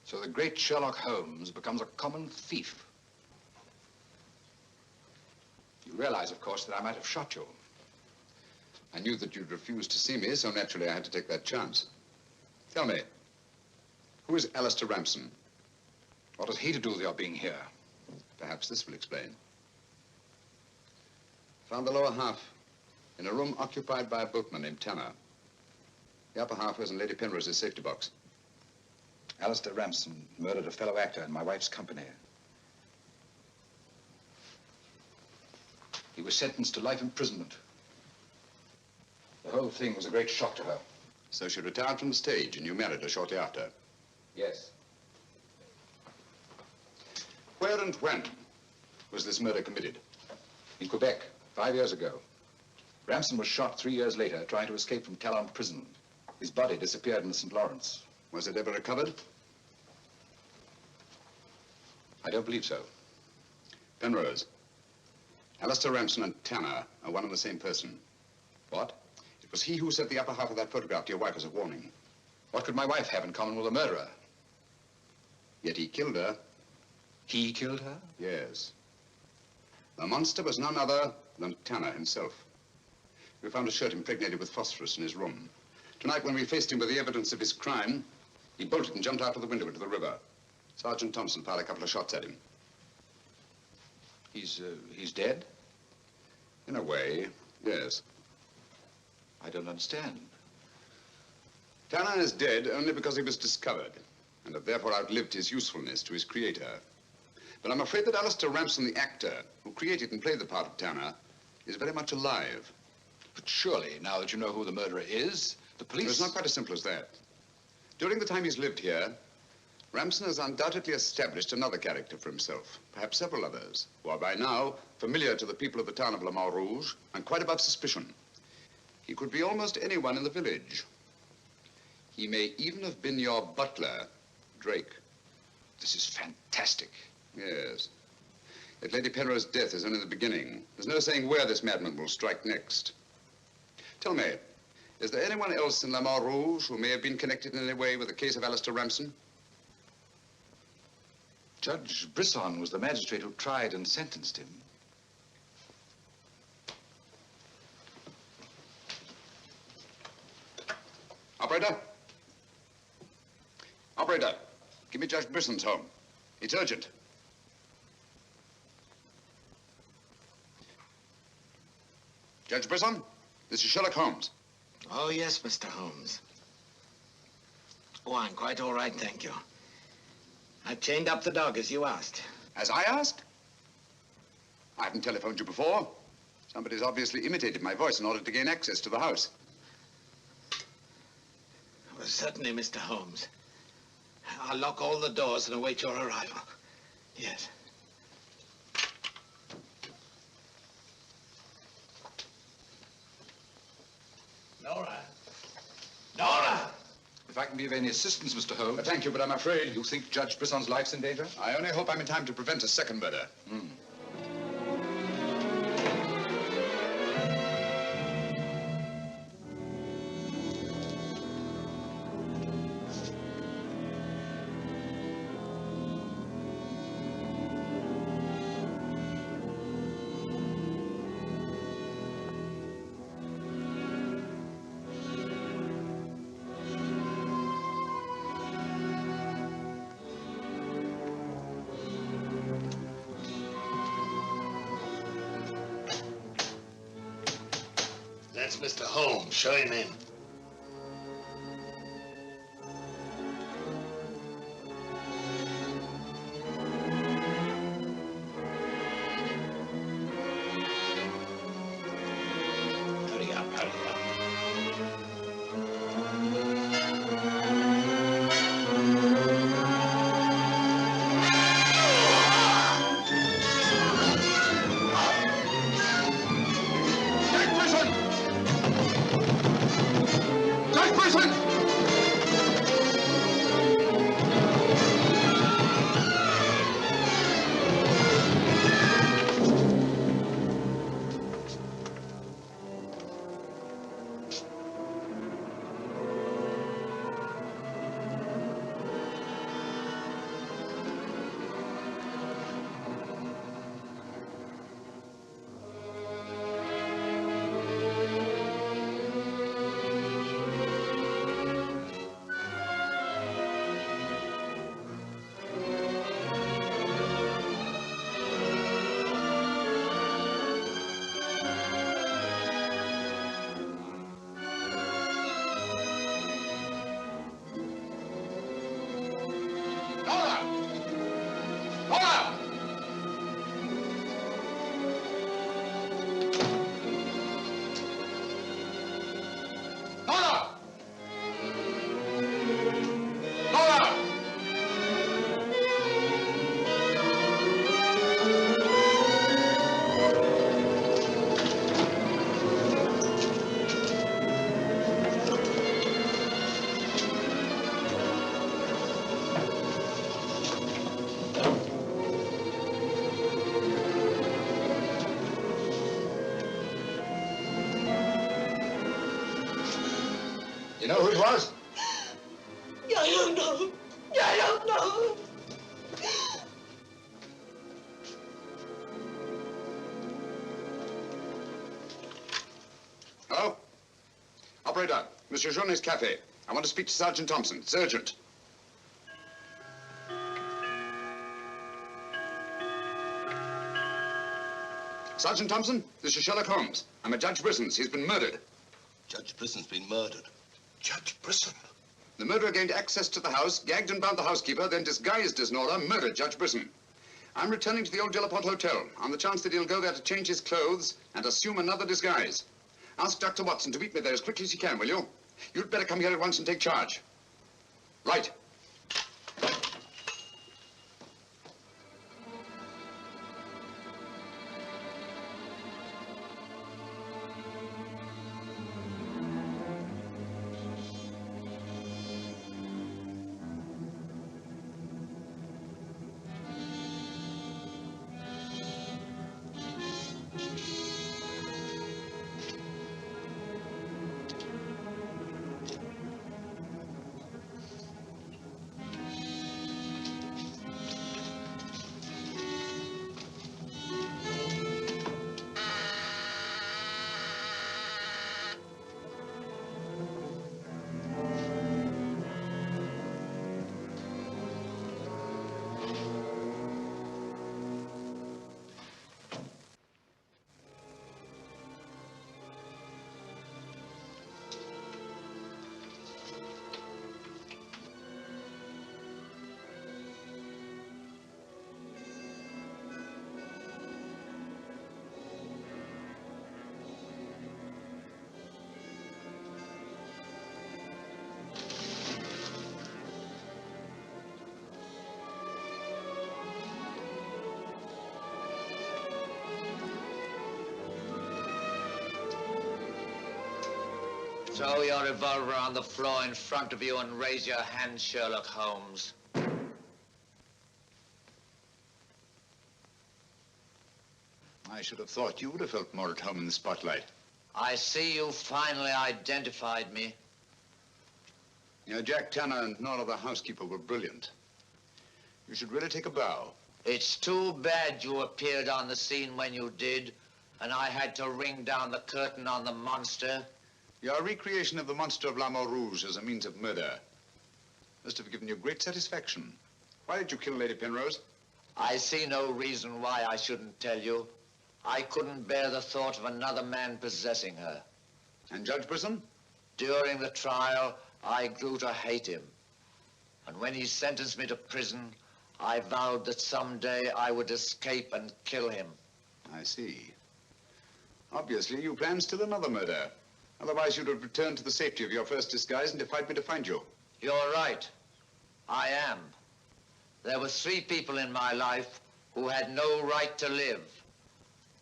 So the great Sherlock Holmes becomes a common thief. You realize, of course, that I might have shot you. I knew that you'd refuse to see me, so naturally I had to take that chance. Tell me, who is Alistair Ramson? What has he to do with your being here? Perhaps this will explain. Found the lower half in a room occupied by a boatman named Tanner. The upper half was in Lady Penrose's safety box. Alistair Ramson murdered a fellow actor in my wife's company. He was sentenced to life imprisonment. The whole thing was a great shock to her. So she retired from the stage and you married her shortly after? Yes. Where and when was this murder committed? In Quebec, 5 years ago. Ramson was shot 3 years later trying to escape from Talon prison. His body disappeared in the St. Lawrence. Was it ever recovered? I don't believe so. Penrose, Alistair Ramson and Tanner are one and the same person. What? It was he who sent the upper half of that photograph to your wife as a warning. What could my wife have in common with a murderer? Yet he killed her. He killed her? Yes. The monster was none other than Tanner himself. We found a shirt impregnated with phosphorus in his room. Tonight, when we faced him with the evidence of his crime, he bolted and jumped out of the window into the river. Sergeant Thompson fired a couple of shots at him. He's dead? In a way, yes. I don't understand. Tanner is dead only because he was discovered, and have therefore outlived his usefulness to his creator. But I'm afraid that Alistair Ramson, the actor, who created and played the part of Tanner, is very much alive. But surely, now that you know who the murderer is, the police... It's not quite as simple as that. During the time he's lived here, Ramson has undoubtedly established another character for himself, perhaps several others, who are by now familiar to the people of the town of Mort Rouge and quite above suspicion. He could be almost anyone in the village. He may even have been your butler, Drake. This is fantastic. Yes. Yet Lady Penrose's death is only the beginning. There's no saying where this madman will strike next. Tell me, is there anyone else in Mort Rouge who may have been connected in any way with the case of Alistair Ramson? Judge Brisson was the magistrate who tried and sentenced him. Operator? Operator, give me Judge Brisson's home. It's urgent. Judge Brisson, this is Sherlock Holmes. Oh, yes, Mr. Holmes. Oh, I'm quite all right, thank you. I've chained up the dog, as you asked. As I asked? I haven't telephoned you before. Somebody's obviously imitated my voice in order to gain access to the house. Well, certainly, Mr. Holmes. I'll lock all the doors and await your arrival. Yes. Nora! Nora! If I can be of any assistance, Mr. Holmes... Thank you, but I'm afraid... You think Judge Brisson's life's in danger? I only hope I'm in time to prevent a second murder. That's Mr. Holmes. Show him in. Hurry up, hurry up. You know who it was? I don't know. I don't know. Hello? Operator, Monsieur Journet's cafe. I want to speak to Sergeant Thompson. It's urgent. Sergeant Thompson, this is Sherlock Holmes. I'm at Judge Brisson's. He's been murdered. Judge Brisson's been murdered. Judge Brisson? The murderer gained access to the house, gagged and bound the housekeeper, then disguised as Nora, murdered Judge Brisson. I'm returning to the old Delaporte Hotel on the chance that he'll go there to change his clothes and assume another disguise. Ask Dr. Watson to meet me there as quickly as he can, will you? You'd better come here at once and take charge. Right. Throw your revolver on the floor in front of you and raise your hand, Sherlock Holmes. I should have thought you would have felt more at home in the spotlight. I see you finally identified me. You know, Jack Tanner and Nora, the housekeeper, were brilliant. You should really take a bow. It's too bad you appeared on the scene when you did, and I had to ring down the curtain on the monster. Your recreation of the monster of Mort Rouge as a means of murder must have given you great satisfaction. Why did you kill Lady Penrose? I see no reason why I shouldn't tell you. I couldn't bear the thought of another man possessing her. And Judge Brisson? During the trial, I grew to hate him. And when he sentenced me to prison, I vowed that someday I would escape and kill him. I see. Obviously, you planned still another murder. Otherwise, you'd have returned to the safety of your first disguise and defied me to find you. You're right. I am. There were 3 people in my life who had no right to live.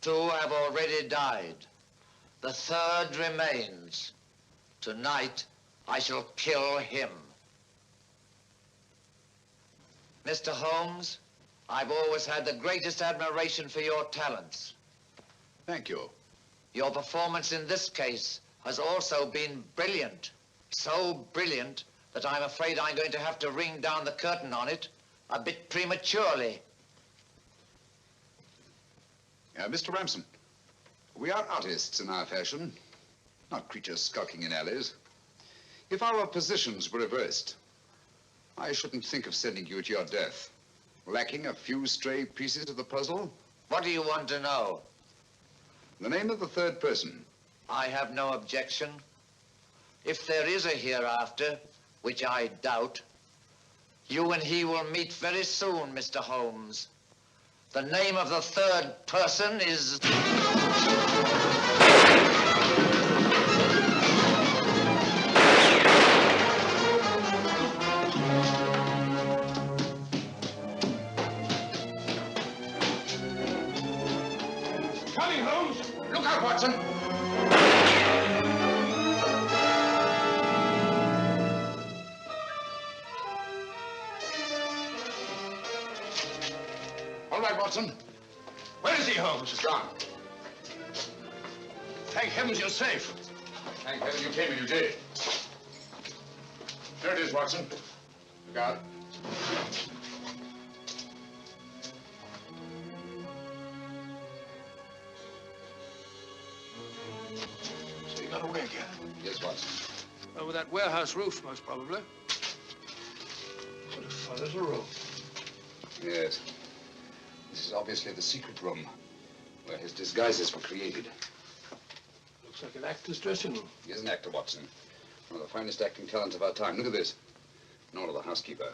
2 have already died. The 3rd remains. Tonight, I shall kill him. Mr. Holmes, I've always had the greatest admiration for your talents. Thank you. Your performance in this case has also been brilliant. So brilliant that I'm afraid I'm going to have to ring down the curtain on it a bit prematurely. Mr. Ramson, we are artists in our fashion, not creatures skulking in alleys. If our positions were reversed, I shouldn't think of sending you to your death. Lacking a few stray pieces of the puzzle? What do you want to know? The name of the 3rd person. I have no objection. If there is a hereafter, which I doubt, you and he will meet very soon, Mr. Holmes. The name of the 3rd person is... Coming, Holmes! Look out, Watson! All right, Watson. Where is he, Holmes? He's gone. Thank heavens you're safe. Thank heaven you came and you did. There it is, Watson. Look out. So he got away again? Yes, Watson. Over that warehouse roof, most probably. What a fellow's a room. Yes. This is obviously the secret room where his disguises were created. Looks like an actor's dressing room. He is an actor, Watson. One of the finest acting talents of our time. Look at this. An order of the housekeeper.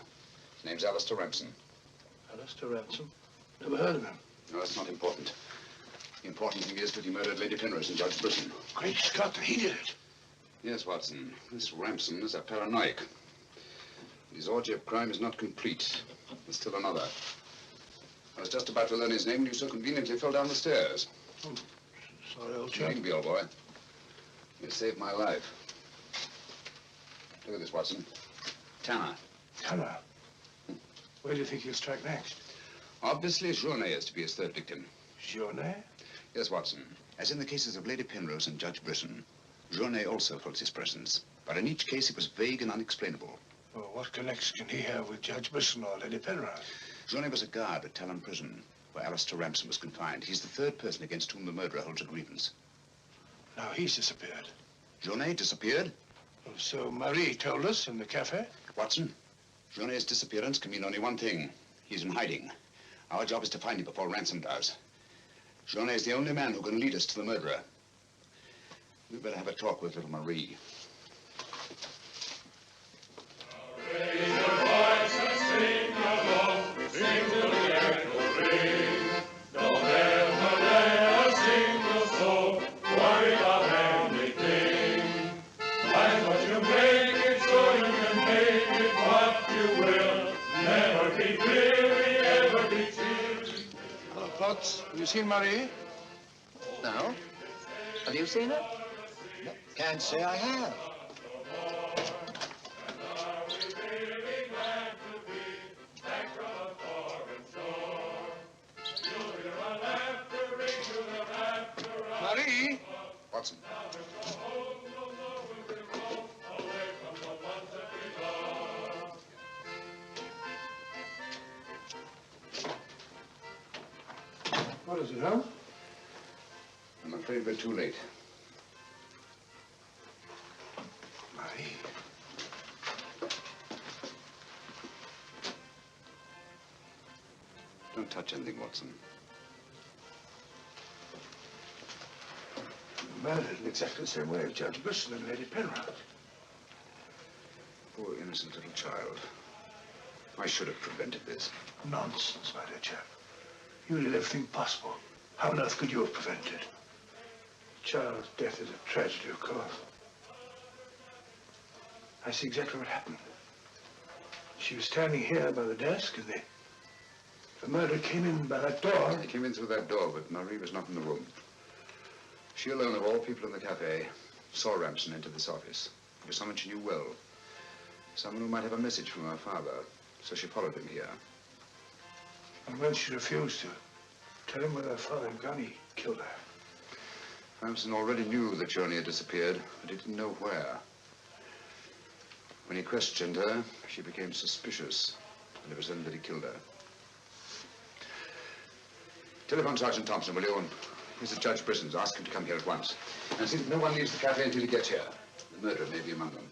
His name's Alistair Ramson. Alistair Ransom? Never heard of him. No, that's not important. The important thing is that he murdered Lady Penrose and Judge Brisson. Great Scott, he did it. Yes, Watson. This Ramson is a paranoiac. His orgy of crime is not complete. There's still another. I was just about to learn his name when you so conveniently fell down the stairs. Oh, sorry, old chap. Needn't be, old boy. You saved my life. Look at this, Watson. Tanner. Tanner? Where do you think he'll strike next? Obviously, Journet is to be his third victim. Journet? Yes, Watson. As in the cases of Lady Penrose and Judge Brisson, Journet also holds his presence. But in each case, it was vague and unexplainable. Well, what connection can he have with Judge Brisson or Lady Penrose? Journet was a guard at Talon Prison, where Alistair Ramson was confined. He's the third person against whom the murderer holds a grievance. Now he's disappeared. Journet disappeared? Well, so Marie told us in the cafe? Watson, Journet's disappearance can mean only one thing. He's in hiding. Our job is to find him before Ransom does. Journet is the only man who can lead us to the murderer. We'd better have a talk with little Marie. Raise your voice and sing along, sing till the echo ring. Don't ever let a single soul worry about anything. Find what you make it so you can make it what you will. Never be weary, ever be cheery. Hello, Potts. Have you seen Marie? No. Have you seen her? No, can't say I have. Marie? Watson. What is it, Holmes? I'm afraid we're too late. Marie. Don't touch anything, Watson. Murdered in exactly the same way as Judge Brisson and Lady Penrose. Poor innocent little child. I should have prevented this. Nonsense, my dear chap. You did everything possible. How on earth could you have prevented it? The child's death is a tragedy, of course. I see exactly what happened. She was standing here by the desk, and the murderer came in by that door. He came in through that door, but Marie was not in the room. She alone, of all people in the cafe, saw Ramson enter this office. It was someone she knew well. Someone who might have a message from her father. So she followed him here. And when she refused to tell him where her father had gone, he killed her. Ramson already knew that Journey had disappeared, but he didn't know where. When he questioned her, she became suspicious, and it was then that he killed her. Telephone Sergeant Thompson, will you? And here's the Judge Brisson's. Ask him to come here at once. And see that no one leaves the cafe until he gets here. The murderer may be among them.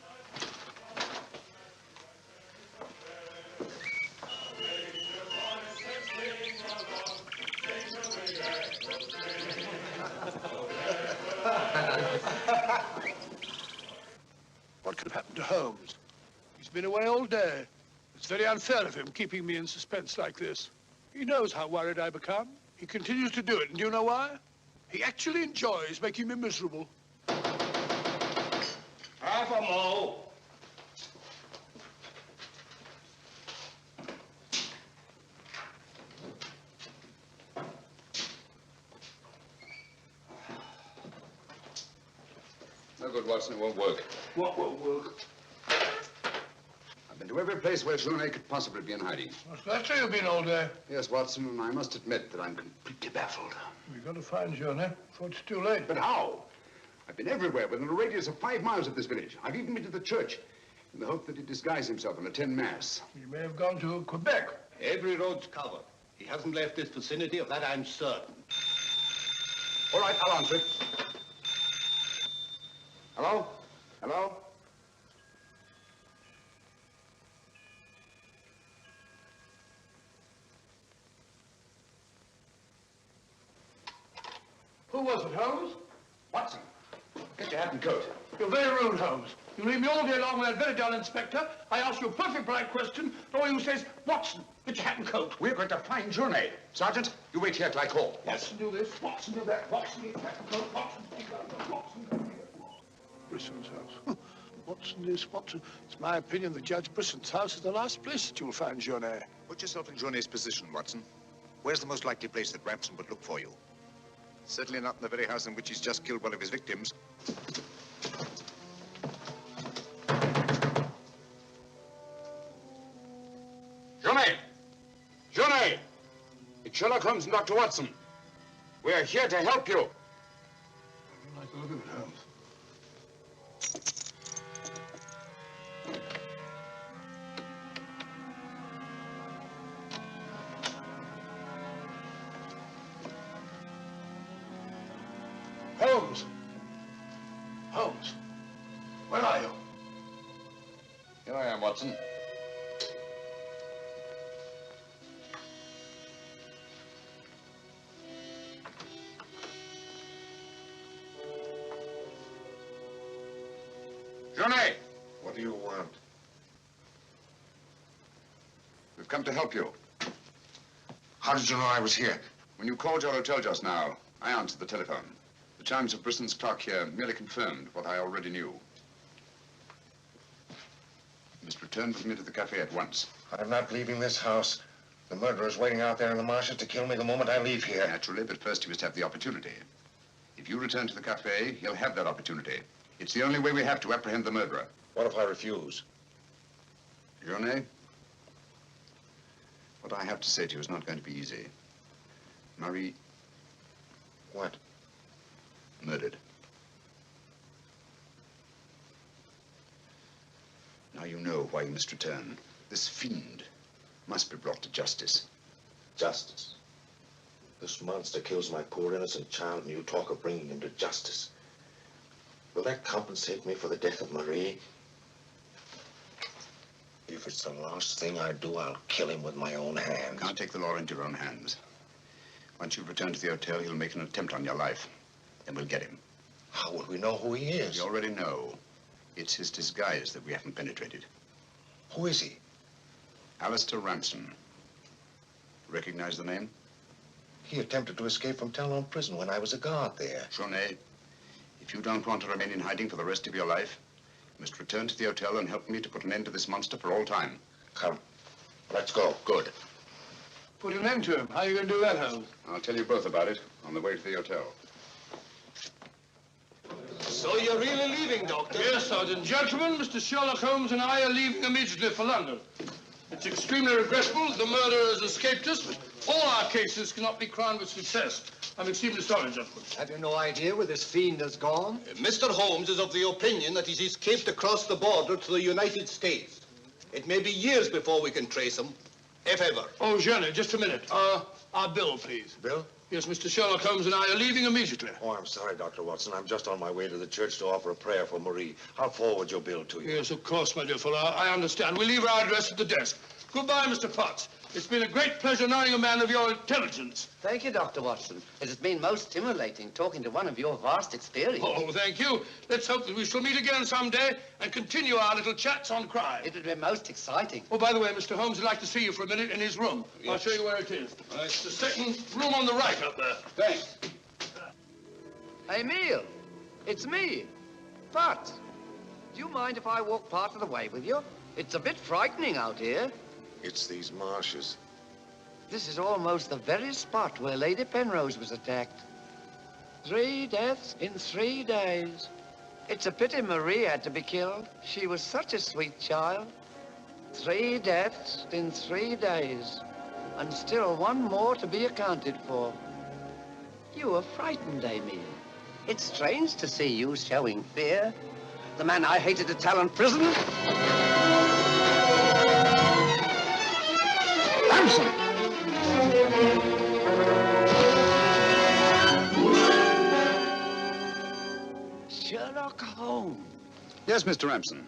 What could have happened to Holmes? He's been away all day. It's very unfair of him keeping me in suspense like this. He knows how worried I become. He continues to do it, and do you know why? He actually enjoys making me miserable. Half a mo. No good, Watson. It won't work. What won't work? I've been to every place where Journet could possibly be in hiding. That's where you've been all day. Yes, Watson, and I must admit that I'm completely baffled. We've got to find Journet before it's too late. But how? I've been everywhere within a radius of 5 miles of this village. I've even been to the church. in the hope that he'd disguise himself and attend mass. He may have gone to Quebec. Every road's covered. He hasn't left this vicinity, of that I'm certain. All right, I'll answer it. Hello? Hello? Who was it, Holmes? Watson, get your hat and coat. You're very rude, Holmes. You leave me all day long with that very dull inspector. I ask you a perfect polite question, and all you say is, Watson, get your hat and coat. We're going to find Journet. Sergeant, you wait here till I call. Watson, do this. Watson, do that. Watson, get your hat and coat. Watson, take that. Watson, Brisson's house. Watson, this, Watson. It's my opinion that Judge Brisson's house is the last place that you'll find Journet. Put yourself in Journet's position, Watson. Where's the most likely place that Ramson would look for you? Certainly not in the very house in which he's just killed one of his victims. Journet! Journet! It's Sherlock Holmes and Dr. Watson. We're here to help you. I like the look of it, Holmes. Holmes! Holmes! Where are you? Here I am, Watson. Journet! What do you want? We've come to help you. How did you know I was here? When you called your hotel just now, I answered the telephone. The chimes of Brisson's clock here merely confirmed what I already knew. You must return with me to the cafe at once. I'm not leaving this house. The murderer's waiting out there in the marshes to kill me the moment I leave here. Naturally, but first he must have the opportunity. If you return to the cafe, he'll have that opportunity. It's the only way we have to apprehend the murderer. What if I refuse? Journet, what I have to say to you is not going to be easy. Marie... What? Murdered. Now you know why you must return. This fiend must be brought to justice. Justice? This monster kills my poor innocent child, and you talk of bringing him to justice. Will that compensate me for the death of Marie? If it's the last thing I do, I'll kill him with my own hands. You can't take the law into your own hands. Once you've returned to the hotel, he'll make an attempt on your life. Then we'll get him. How will we know who he is? We already know. It's his disguise that we haven't penetrated. Who is he? Alistair Ramson. Recognize the name? He attempted to escape from Talon prison when I was a guard there. Journet, if you don't want to remain in hiding for the rest of your life, you must return to the hotel and help me to put an end to this monster for all time. Come. Let's go. Good. Put an end to him. How are you going to do that, Holmes? I'll tell you both about it on the way to the hotel. So you're really leaving, Doctor? Yes, Sergeant. Gentlemen, Mr. Sherlock Holmes and I are leaving immediately for London. It's extremely regrettable that the murderer has escaped us, but all our cases cannot be crowned with success. I'm extremely sorry, gentlemen. Have you no idea where this fiend has gone? Mr. Holmes is of the opinion that he's escaped across the border to the United States. It may be years before we can trace him, if ever. Oh, Journet, just a minute. Our bill, please. Bill? Yes, Mr. Sherlock Holmes and I are leaving immediately. Oh, I'm sorry, Dr. Watson. I'm just on my way to the church to offer a prayer for Marie. I'll forward your bill to you. Yes, of course, my dear fellow. I understand. We'll leave our address at the desk. Goodbye, Mr. Potts. It's been a great pleasure knowing a man of your intelligence. Thank you, Dr. Watson. It has been most stimulating talking to one of your vast experience. Oh, thank you. Let's hope that we shall meet again someday and continue our little chats on crime. It would be most exciting. Oh, by the way, Mr. Holmes would like to see you for a minute in his room. Yes. I'll show you where it is. It's the second room on the right up there. Thanks. Emile, it's me. But, do you mind if I walk part of the way with you? It's a bit frightening out here. It's these marshes. This is almost the very spot where Lady Penrose was attacked. 3 deaths in 3 days. It's a pity Marie had to be killed. She was such a sweet child. 3 deaths in 3 days. And still one more to be accounted for. You were frightened, Emile. It's strange to see you showing fear. The man I hated at Talon prison. Holmes. Yes, Mr. Ramson.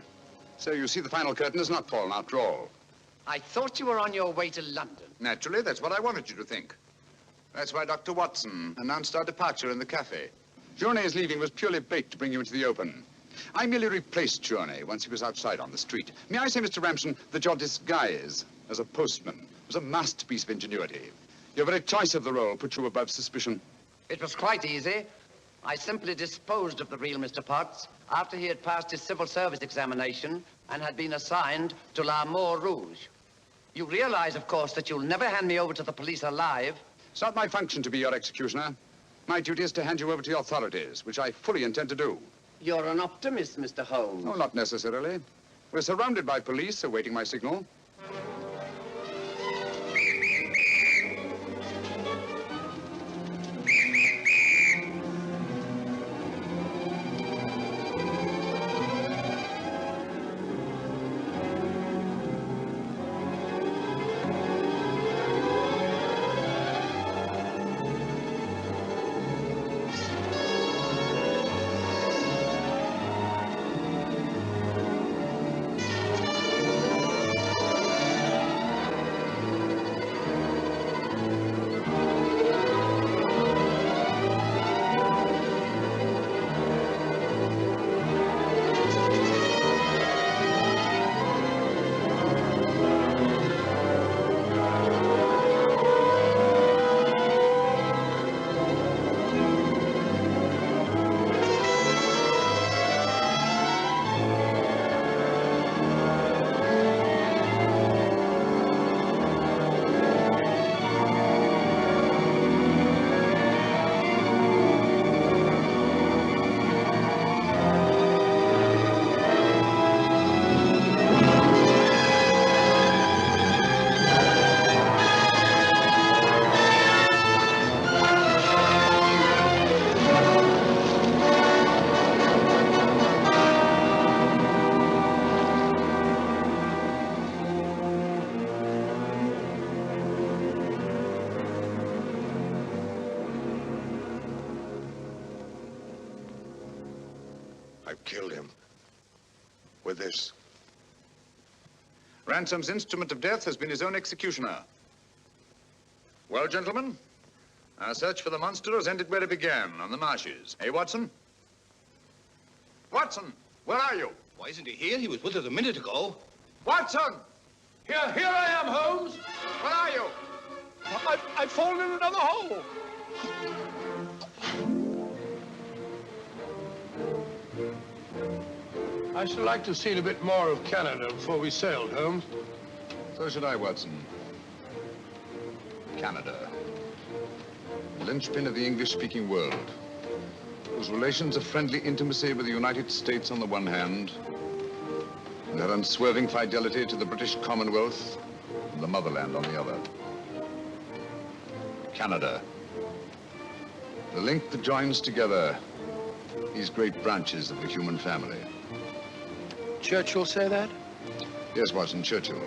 So you see the final curtain has not fallen after all. I thought you were on your way to London. Naturally, that's what I wanted you to think. That's why Dr. Watson announced our departure in the cafe. Journet's leaving was purely bait to bring you into the open. I merely replaced Journet once he was outside on the street. May I say, Mr. Ramson, that your disguise as a postman was a masterpiece of ingenuity. Your very choice of the role put you above suspicion. It was quite easy. I simply disposed of the real Mr. Potts after he had passed his civil service examination and had been assigned to Mort Rouge. You realize, of course, that you'll never hand me over to the police alive. It's not my function to be your executioner. My duty is to hand you over to the authorities, which I fully intend to do. You're an optimist, Mr. Holmes. No, not necessarily. We're surrounded by police awaiting my signal. I've killed him. With this. Ransom's instrument of death has been his own executioner. Well, gentlemen, our search for the monster has ended where it began, on the marshes. Eh, Watson? Watson, where are you? Why isn't he here? He was with us a minute ago. Watson! Here I am, Holmes. Where are you? I've fallen in another hole. I should like to have seen a bit more of Canada before we sailed, Holmes. So should I, Watson. Canada. The linchpin of the English-speaking world, whose relations of friendly intimacy with the United States on the one hand, and their unswerving fidelity to the British Commonwealth and the motherland on the other. Canada. The link that joins together these great branches of the human family. Churchill say that? Yes, Watson, Churchill.